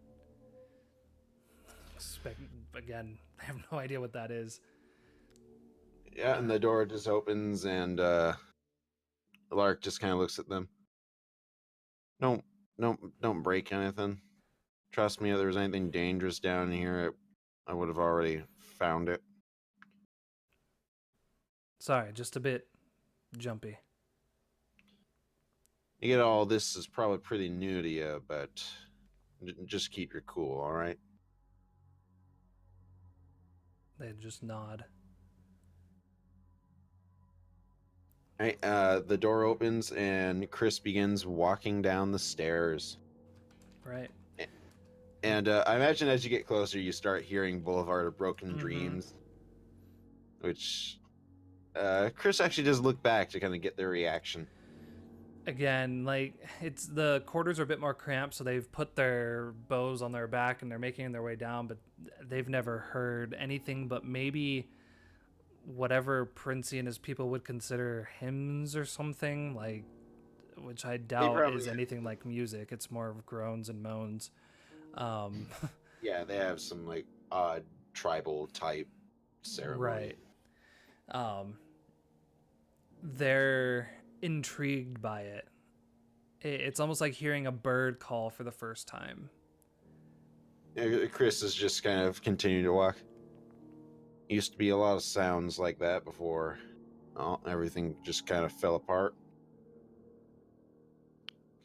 Again, I have no idea what that is. Yeah, and the door just opens, and Lark just kind of looks at them. Don't break anything. Trust me, if there was anything dangerous down here, I would have already found it. Sorry, just a bit jumpy. You get all this is probably pretty new to you, but just keep your cool, all right? They just nod. All right, the door opens, and Chris begins walking down the stairs. Right. And I imagine as you get closer, you start hearing Boulevard of Broken Mhm. Dreams, which Chris actually does look back to kind of get their reaction. Again, like it's the quarters are a bit more cramped, so they've put their bows on their back and they're making their way down, but they've never heard anything but maybe whatever Princey and his people would consider hymns or something, like, which I doubt probably- is anything like music. It's more of groans and moans. Yeah, they have some like odd tribal type ceremony. Right. They're intrigued by it. It's almost like hearing a bird call for the first time. Chris is just kind of continuing to walk. Used to be a lot of sounds like that before everything just kind of fell apart.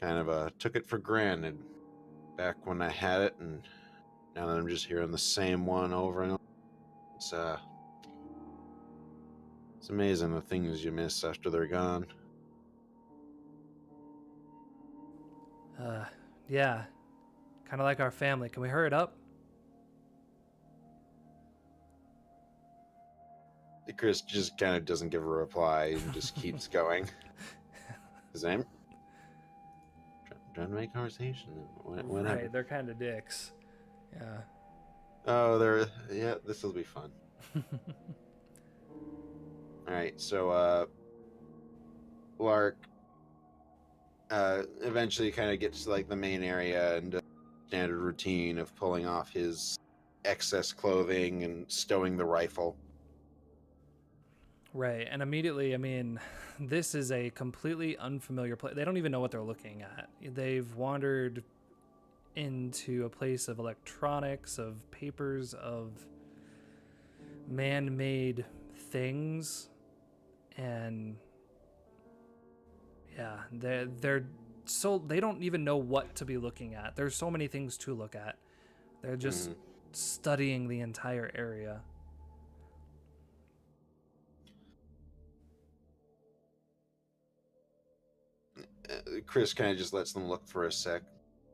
Kind of took it for granted back when I had it, and now that I'm just hearing the same one over and over, it's amazing the things you miss after they're gone. Yeah, kind of like our family. Can we hurry it up? Chris just kind of doesn't give a reply and just keeps going. His name? Trying to make conversation. Whatever. Right, they're kind of dicks. Yeah. Oh, yeah, this will be fun. All right, so Lark eventually kind of gets to like the main area and standard routine of pulling off his excess clothing and stowing the rifle. Right, and immediately, I mean, this is a completely unfamiliar place. They don't even know what they're looking at. They've wandered into a place of electronics, of papers, of man-made things, and yeah, they're so they don't even know what to be looking at. There's so many things to look at. They're just studying the entire area. Chris kind of just lets them look for a sec.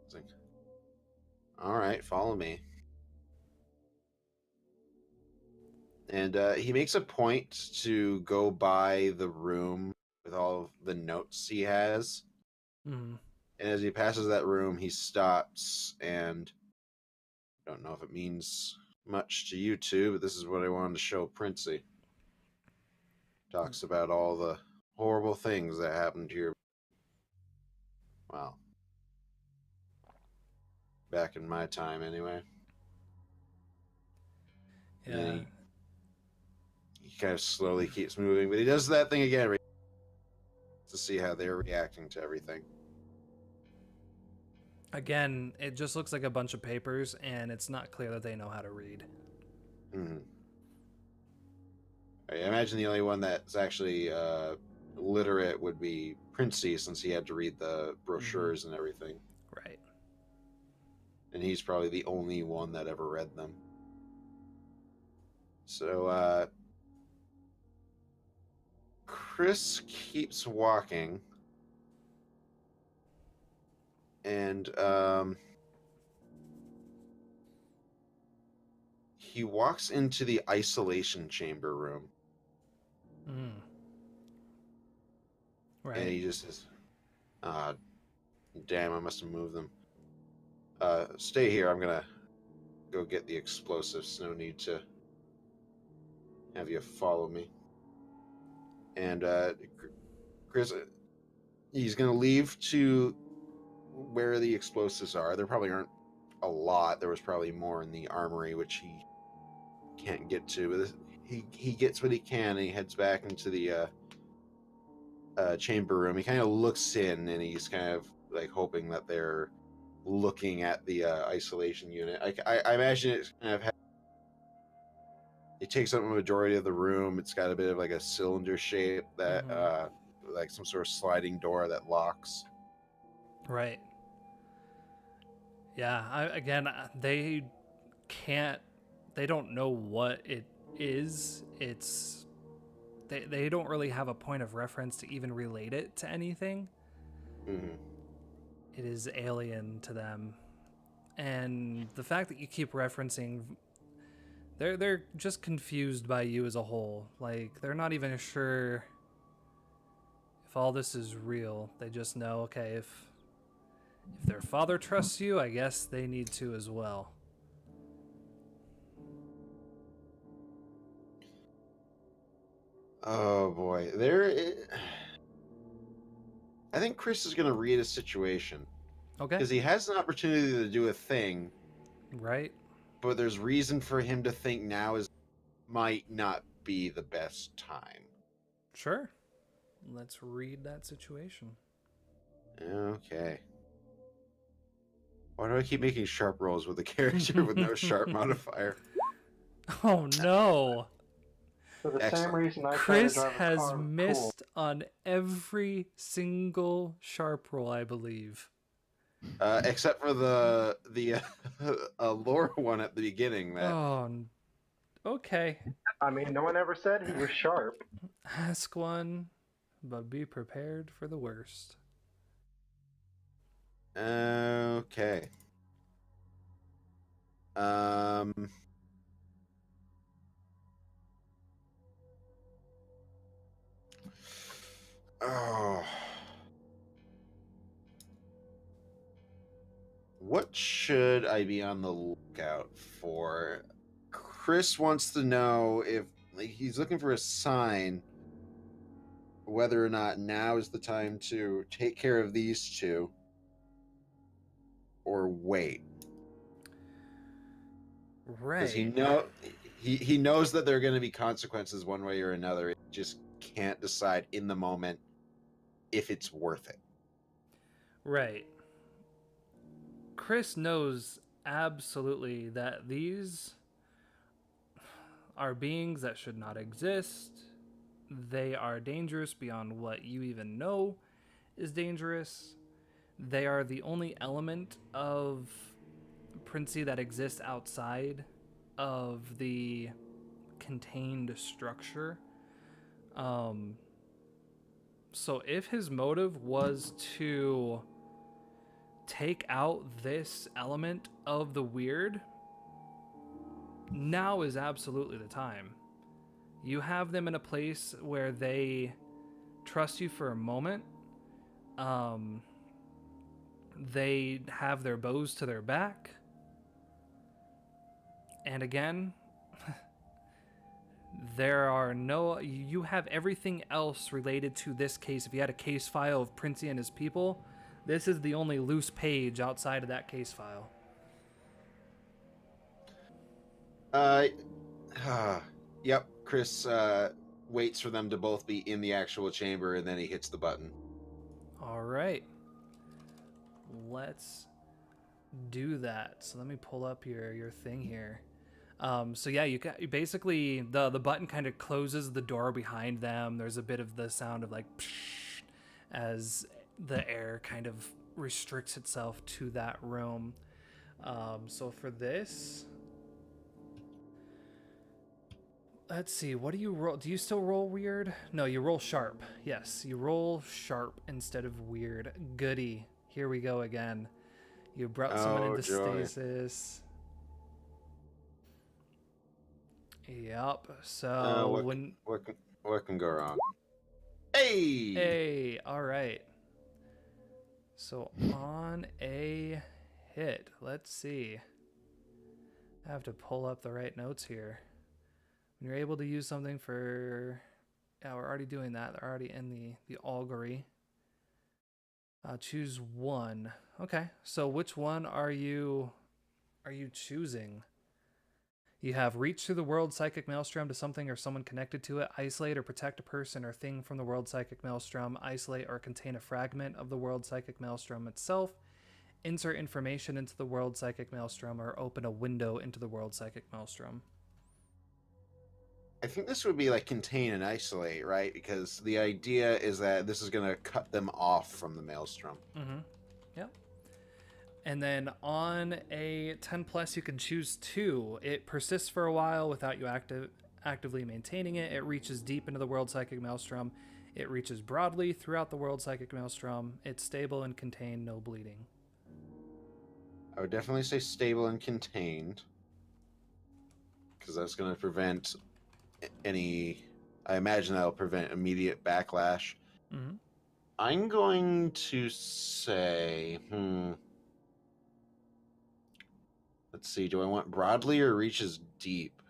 He's like, all right, follow me. And he makes a point to go by the room with all of the notes he has. Mm-hmm. And as he passes that room, he stops, and I don't know if it means much to you two, but this is what I wanted to show Princey. Talks about all the horrible things that happened here. Well, back in my time, anyway. Yeah. And then he kind of slowly keeps moving, but he does that thing again to see how they're reacting to everything. Again, it just looks like a bunch of papers, and it's not clear that they know how to read. Mm-hmm. I imagine the only one that's actually literate would be Princey, since he had to read the brochures and everything. Right. And he's probably the only one that ever read them. So Chris keeps walking, and he walks into the isolation chamber room. Right. And he just says, damn, I must have moved them. Stay here, I'm gonna go get the explosives. No need to have you follow me. And Chris, he's gonna leave to where the explosives are. There probably aren't a lot. There was probably more in the armory, which he can't get to. But he gets what he can, and he heads back into the chamber room. He kind of looks in, and he's kind of like hoping that they're looking at the isolation unit. I imagine it's kind of it takes up a majority of the room. It's got a bit of like a cylinder shape that like some sort of sliding door that locks. Right. Yeah, they don't know what it is. They don't really have a point of reference to even relate it to anything. Mm-hmm. It is alien to them. And the fact that you keep referencing, they're just confused by you as a whole. Like, they're not even sure if all this is real. They just know, okay, if their father trusts you, I guess they need to as well. Oh boy, I think Chris is going to read a situation. Okay. Because he has an opportunity to do a thing. Right. but there's reason for him to think now might not be the best time. Sure. Let's read that situation. Okay. Why do I keep making sharp rolls with a character with no sharp modifier? Oh no. For the Excellent. same reason I try to Chris drive a has car cool. missed on every single sharp roll, I believe. Except for the lore one at the beginning. That Oh, okay. I mean, no one ever said he was sharp. Ask one, but be prepared for the worst. okay. Oh. What should I be on the lookout for? Chris wants to know if he's looking for a sign whether or not now is the time to take care of these two or wait. Right. Because he knows that there are going to be consequences one way or another. He just can't decide in the moment if it's worth it. Right. Chris knows absolutely that these are beings that should not exist. They are dangerous beyond what you even know is dangerous. They are the only element of Princey that exists outside of the contained structure. So if his motive was to take out this element of the weird, now is absolutely the time. You have them in a place where they trust you for a moment. They have their bows to their back. And again, you have everything else related to this case. If you had a case file of Princey and his people, this is the only loose page outside of that case file. Yep. Chris waits for them to both be in the actual chamber, and then he hits the button. All right. Let's do that. So let me pull up your thing here. So yeah, you basically the button kind of closes the door behind them. There's a bit of the sound of like psh, as the air kind of restricts itself to that room. So for this, let's see. What do you roll? Do you still roll weird? No, you roll sharp. Yes, you roll sharp instead of weird. Goody. Here we go again. You brought someone into stasis. Yep. So what can go wrong? Hey. Hey. All right. So on a hit, let's see. I have to pull up the right notes here. When you're able to use something for, yeah, we're already doing that. They're already in the augury. Choose one. Okay. So which one are you choosing? You have reach through the world psychic maelstrom to something or someone connected to it, isolate or protect a person or thing from the world psychic maelstrom, isolate or contain a fragment of the world psychic maelstrom itself, insert information into the world psychic maelstrom, or open a window into the world psychic maelstrom. I think this would be like contain and isolate, right? Because the idea is that this is going to cut them off from the maelstrom. Mm-hmm. Yep. And then on a 10 plus, you can choose 2. It persists for a while without you actively maintaining it. It reaches deep into the world psychic maelstrom. It reaches broadly throughout the world psychic maelstrom. It's stable and contained, no bleeding. I would definitely say stable and contained, because that's going to prevent any. I imagine that'll prevent immediate backlash. Mm-hmm. I'm going to say, let's see, do I want broadly or reaches deep?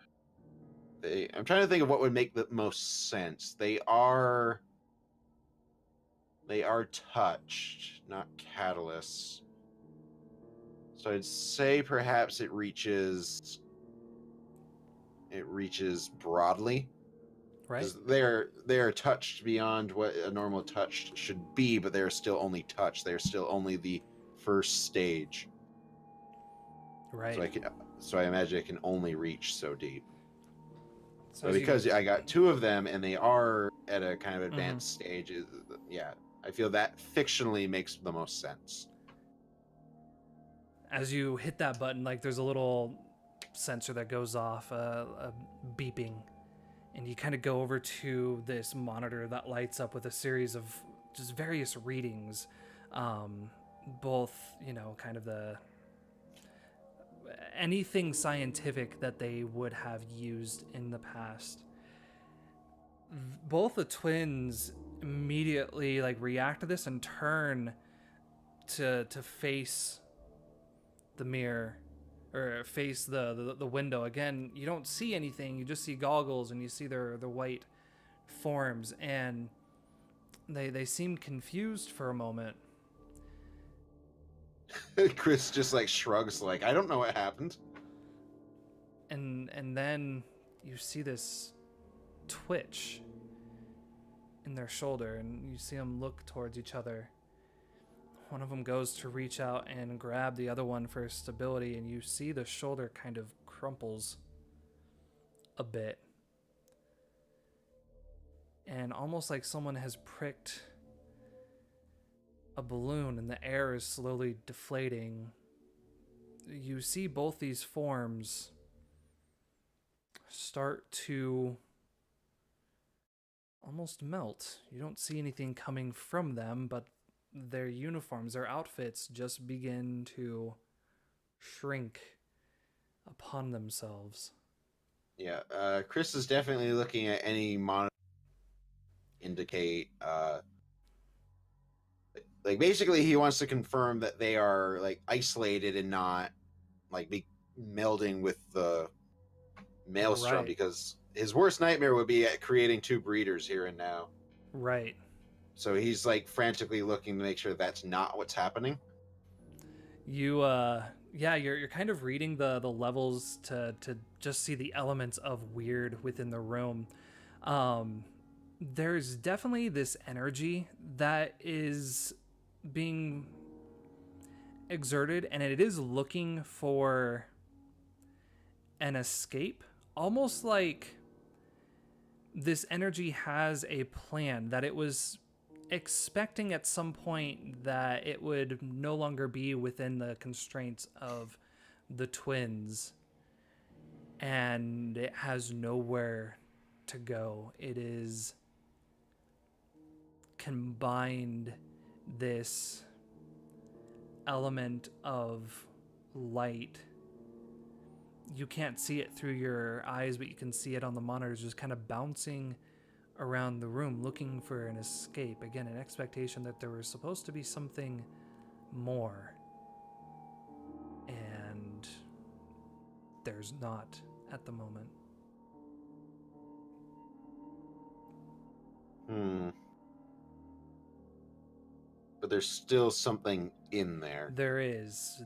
I'm trying to think of what would make the most sense. They are touched, not catalysts. So I'd say perhaps it reaches it reaches broadly. Right. Because they are touched beyond what a normal touch should be, but they're still only touch. They're still only the first stage. Right. So I imagine it can only reach so deep. So But as because I got 2 of them and they are at a kind of Mm-hmm. advanced stage, yeah, I feel that fictionally makes the most sense. as you hit that button, like there's a little sensor that goes off, a beeping, and you kind of go over to this monitor that lights up with a series of just various readings, both, you know, kind of the anything scientific that they would have used in the past. Both the twins immediately like react to this and turn to face the mirror, or face the window. Again, you don't see anything, you just see goggles and you see their white forms, and they seem confused for a moment. Chris just like shrugs, like, I don't know what happened. And then you see this twitch in their shoulder, and you see them look towards each other. One of them goes to reach out and grab the other one for stability, and you see the shoulder kind of crumples a bit. And almost like someone has pricked a balloon and the air is slowly deflating, you see both these forms start to almost melt. You don't see anything coming from them, but their uniforms, their outfits just begin to shrink upon themselves. Yeah, Chris is definitely looking at any monitor indicate like basically he wants to confirm that they are like isolated and not like be melding with the maelstrom, Right. because his worst nightmare would be at creating 2 breeders here and now. Right. So he's like frantically looking to make sure that's not what's happening. You yeah, you're kind of reading the levels to just see the elements of weird within the room. There's definitely this energy that is being exerted, and it is looking for an escape, almost like this energy has a plan, that it was expecting at some point that it would no longer be within the constraints of the twins, and it has nowhere to go. It is combined this element of light. You can't see it through your eyes, but you can see it on the monitors, just kind of bouncing around the room, looking for an escape. Again, an expectation that there was supposed to be something more, and there's not at the moment. But there's still something in there. There is.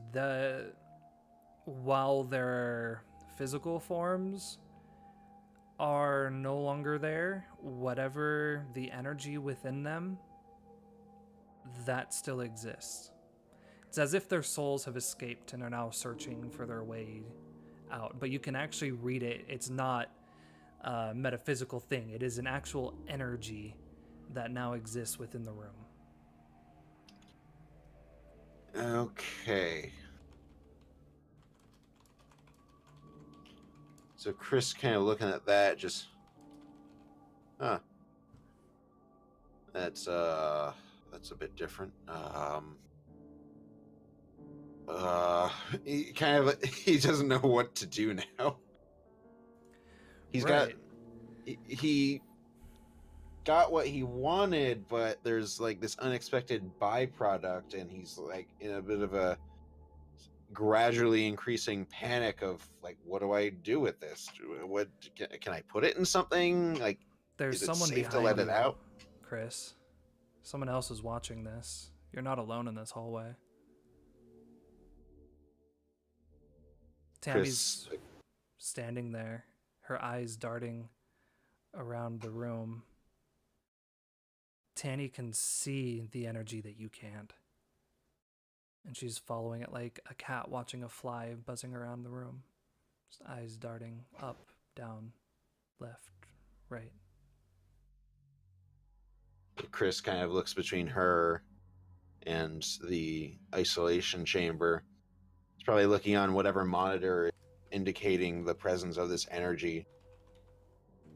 While their physical forms are no longer there, whatever the energy within them, that still exists. It's as if their souls have escaped and are now searching for their way out. But you can actually read it. It's not a metaphysical thing. It is an actual energy that now exists within the room. Okay. So Chris kind of looking at that, just, that's a bit different. He kind of he doesn't know what to do now. He's Right. he got what he wanted, but there's like this unexpected byproduct, and he's like in a bit of a gradually increasing panic of like, what do I do with this? What can I put it in something? Like, There's is it someone safe to behind let you, it out? Chris. Someone else is watching this. You're not alone in this hallway. Tammy's Chris, standing there, her eyes darting around the room. Tanny can see the energy that you can't. And she's following it like a cat watching a fly buzzing around the room. Just eyes darting up, down, left, right. Chris kind of looks between her and the isolation chamber. He's probably looking on whatever monitor indicating the presence of this energy.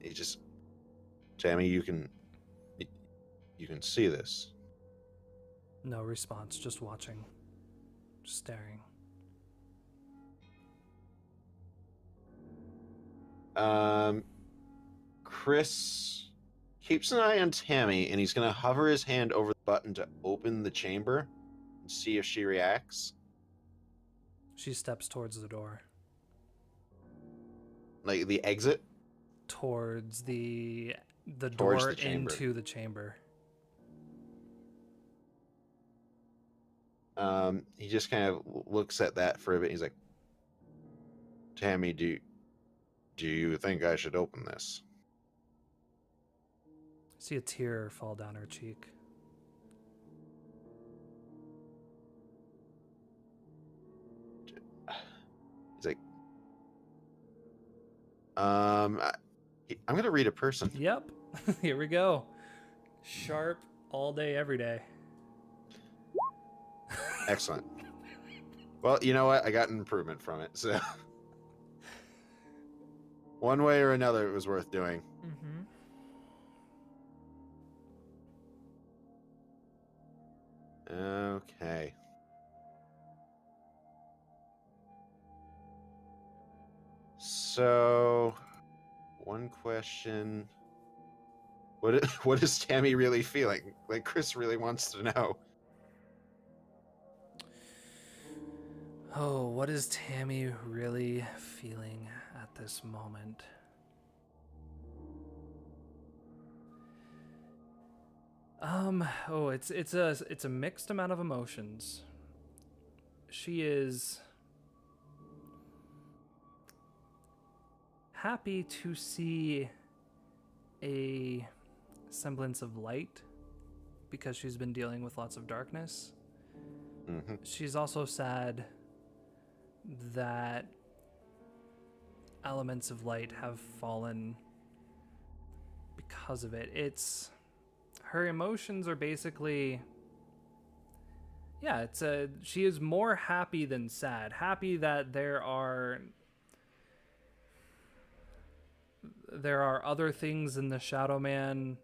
He just, Tammy, you can see this. No response, just watching, just staring. Chris keeps an eye on Tammy, and he's going to hover his hand over the button to open the chamber and see if she reacts. She steps towards the door. Like the exit? Towards the Towards door the chamber. into the chamber. He just kind of looks at that for a bit. He's like, Tammy, do you think I should open this? See a tear fall down her cheek. He's like, I'm going to read a person. Yep. Here we go. Sharp all day, every day. Excellent. Well, you know what? I got an improvement from it. So one way or another, it was worth doing. Mm-hmm. Okay. So, one question. What is Tammy really feeling? Like, Chris really wants to know. Oh, what is Tammy really feeling at this moment? It's a mixed amount of emotions. She is happy to see a semblance of light because she's been dealing with lots of darkness. Mm-hmm. She's also sad that elements of light have fallen because of it. Her emotions are basically, yeah, she is more happy than sad. Happy that there are other things in the Shadow Man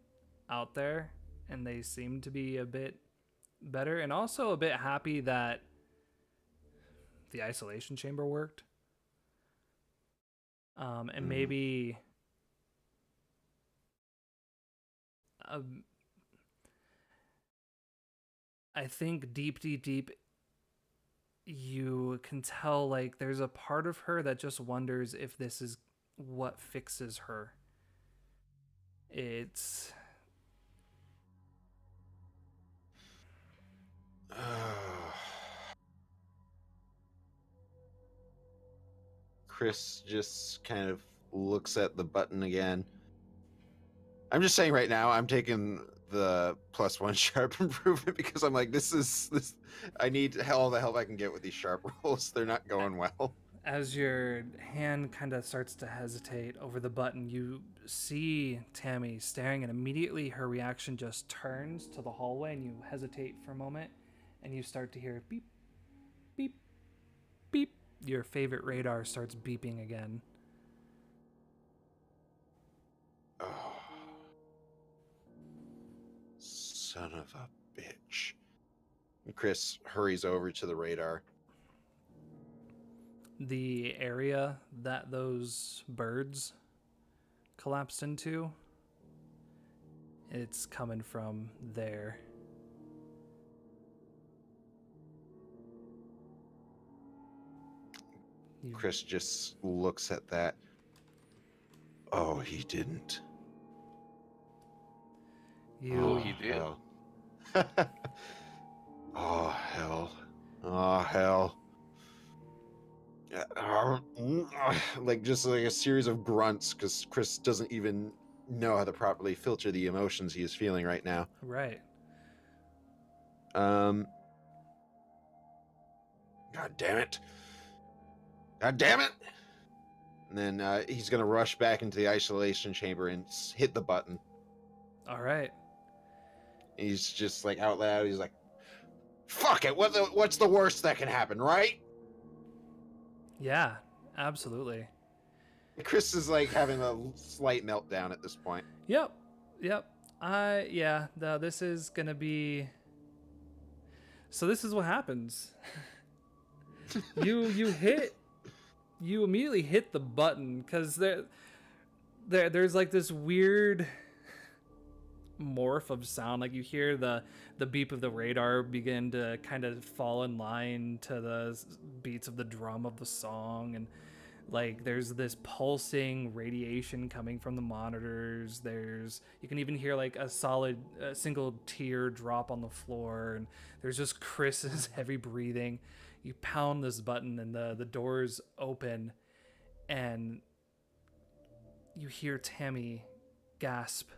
out there, and they seem to be a bit better, and also a bit happy that the isolation chamber worked. And maybe I think deep, you can tell like there's a part of her that just wonders if this is what fixes her. It's Chris just kind of looks at the button again. I'm just saying right now, I'm taking the +1 sharp improvement because I'm like, this. I need all the help I can get with these sharp rolls. They're not going well. as your hand kind of starts to hesitate over the button, you see Tammy staring, and immediately her reaction just turns to the hallway, and you hesitate for a moment, and you start to hear beep, beep, beep. Your favorite radar starts beeping again. Oh, son of a bitch. And Chris hurries over to the radar. The area that those birds collapsed into, it's coming from there. Chris just looks at that. Oh, he didn't. Oh, he did? Hell. Oh, hell. Oh, hell. like just like a series of grunts because Chris doesn't even know how to properly filter the emotions he is feeling right now. Right. God damn it. God damn it! And then he's gonna rush back into the isolation chamber and hit the button. All right. He's just like out loud. He's like, "Fuck it! What's the worst that can happen, right?" Yeah, absolutely. Chris is like having a slight meltdown at this point. Yep. Yeah, no, this is gonna be. So this is what happens. you immediately hit the button because there's like this weird morph of sound. Like you hear the beep of the radar begin to kind of fall in line to the beats of the drum of the song, and like there's this pulsing radiation coming from the monitors. You can even hear like a single tear drop on the floor, and there's just Chris's heavy breathing. You pound this button and the doors open, and you hear Tammy gasp.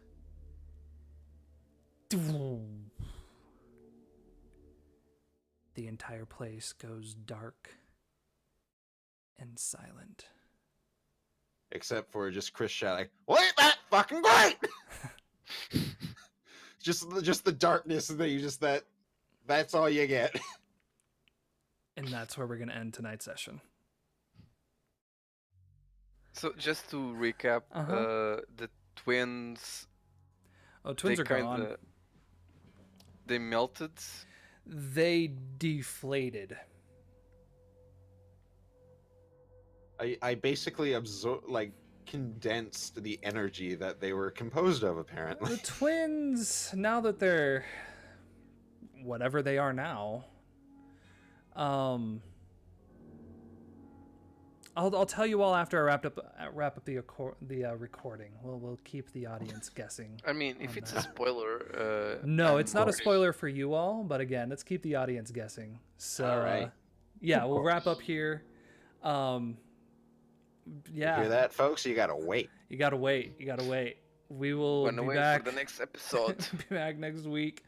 The entire place goes dark and silent. Except for just Chris shouting, "Well, ain't that fucking great?" just the darkness that you just that's all you get. And that's where we're going to end tonight's session. So just to recap, the twins. Oh, twins are gone. They melted. They deflated. I basically condensed the energy that they were composed of, apparently. The twins, now that they're whatever they are now, I'll tell you all after I wrap up the recording. We'll keep the audience guessing. I mean, if it's a spoiler, no, it's not a spoiler for you all. But again, let's keep the audience guessing. So, all right. Yeah, we'll wrap up here. Yeah. You hear that, folks? You gotta wait. You gotta wait. We will be back for the next episode. Be back next week.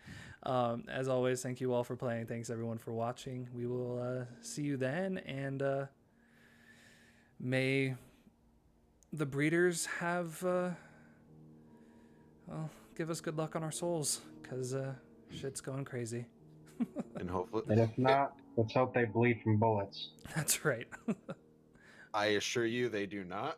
As always, thank you all for playing. Thanks everyone for watching. We will see you then, and may the breeders have give us good luck on our souls, because shit's going crazy. And hopefully, And if not, let's hope they bleed from bullets. That's right. I assure you they do not.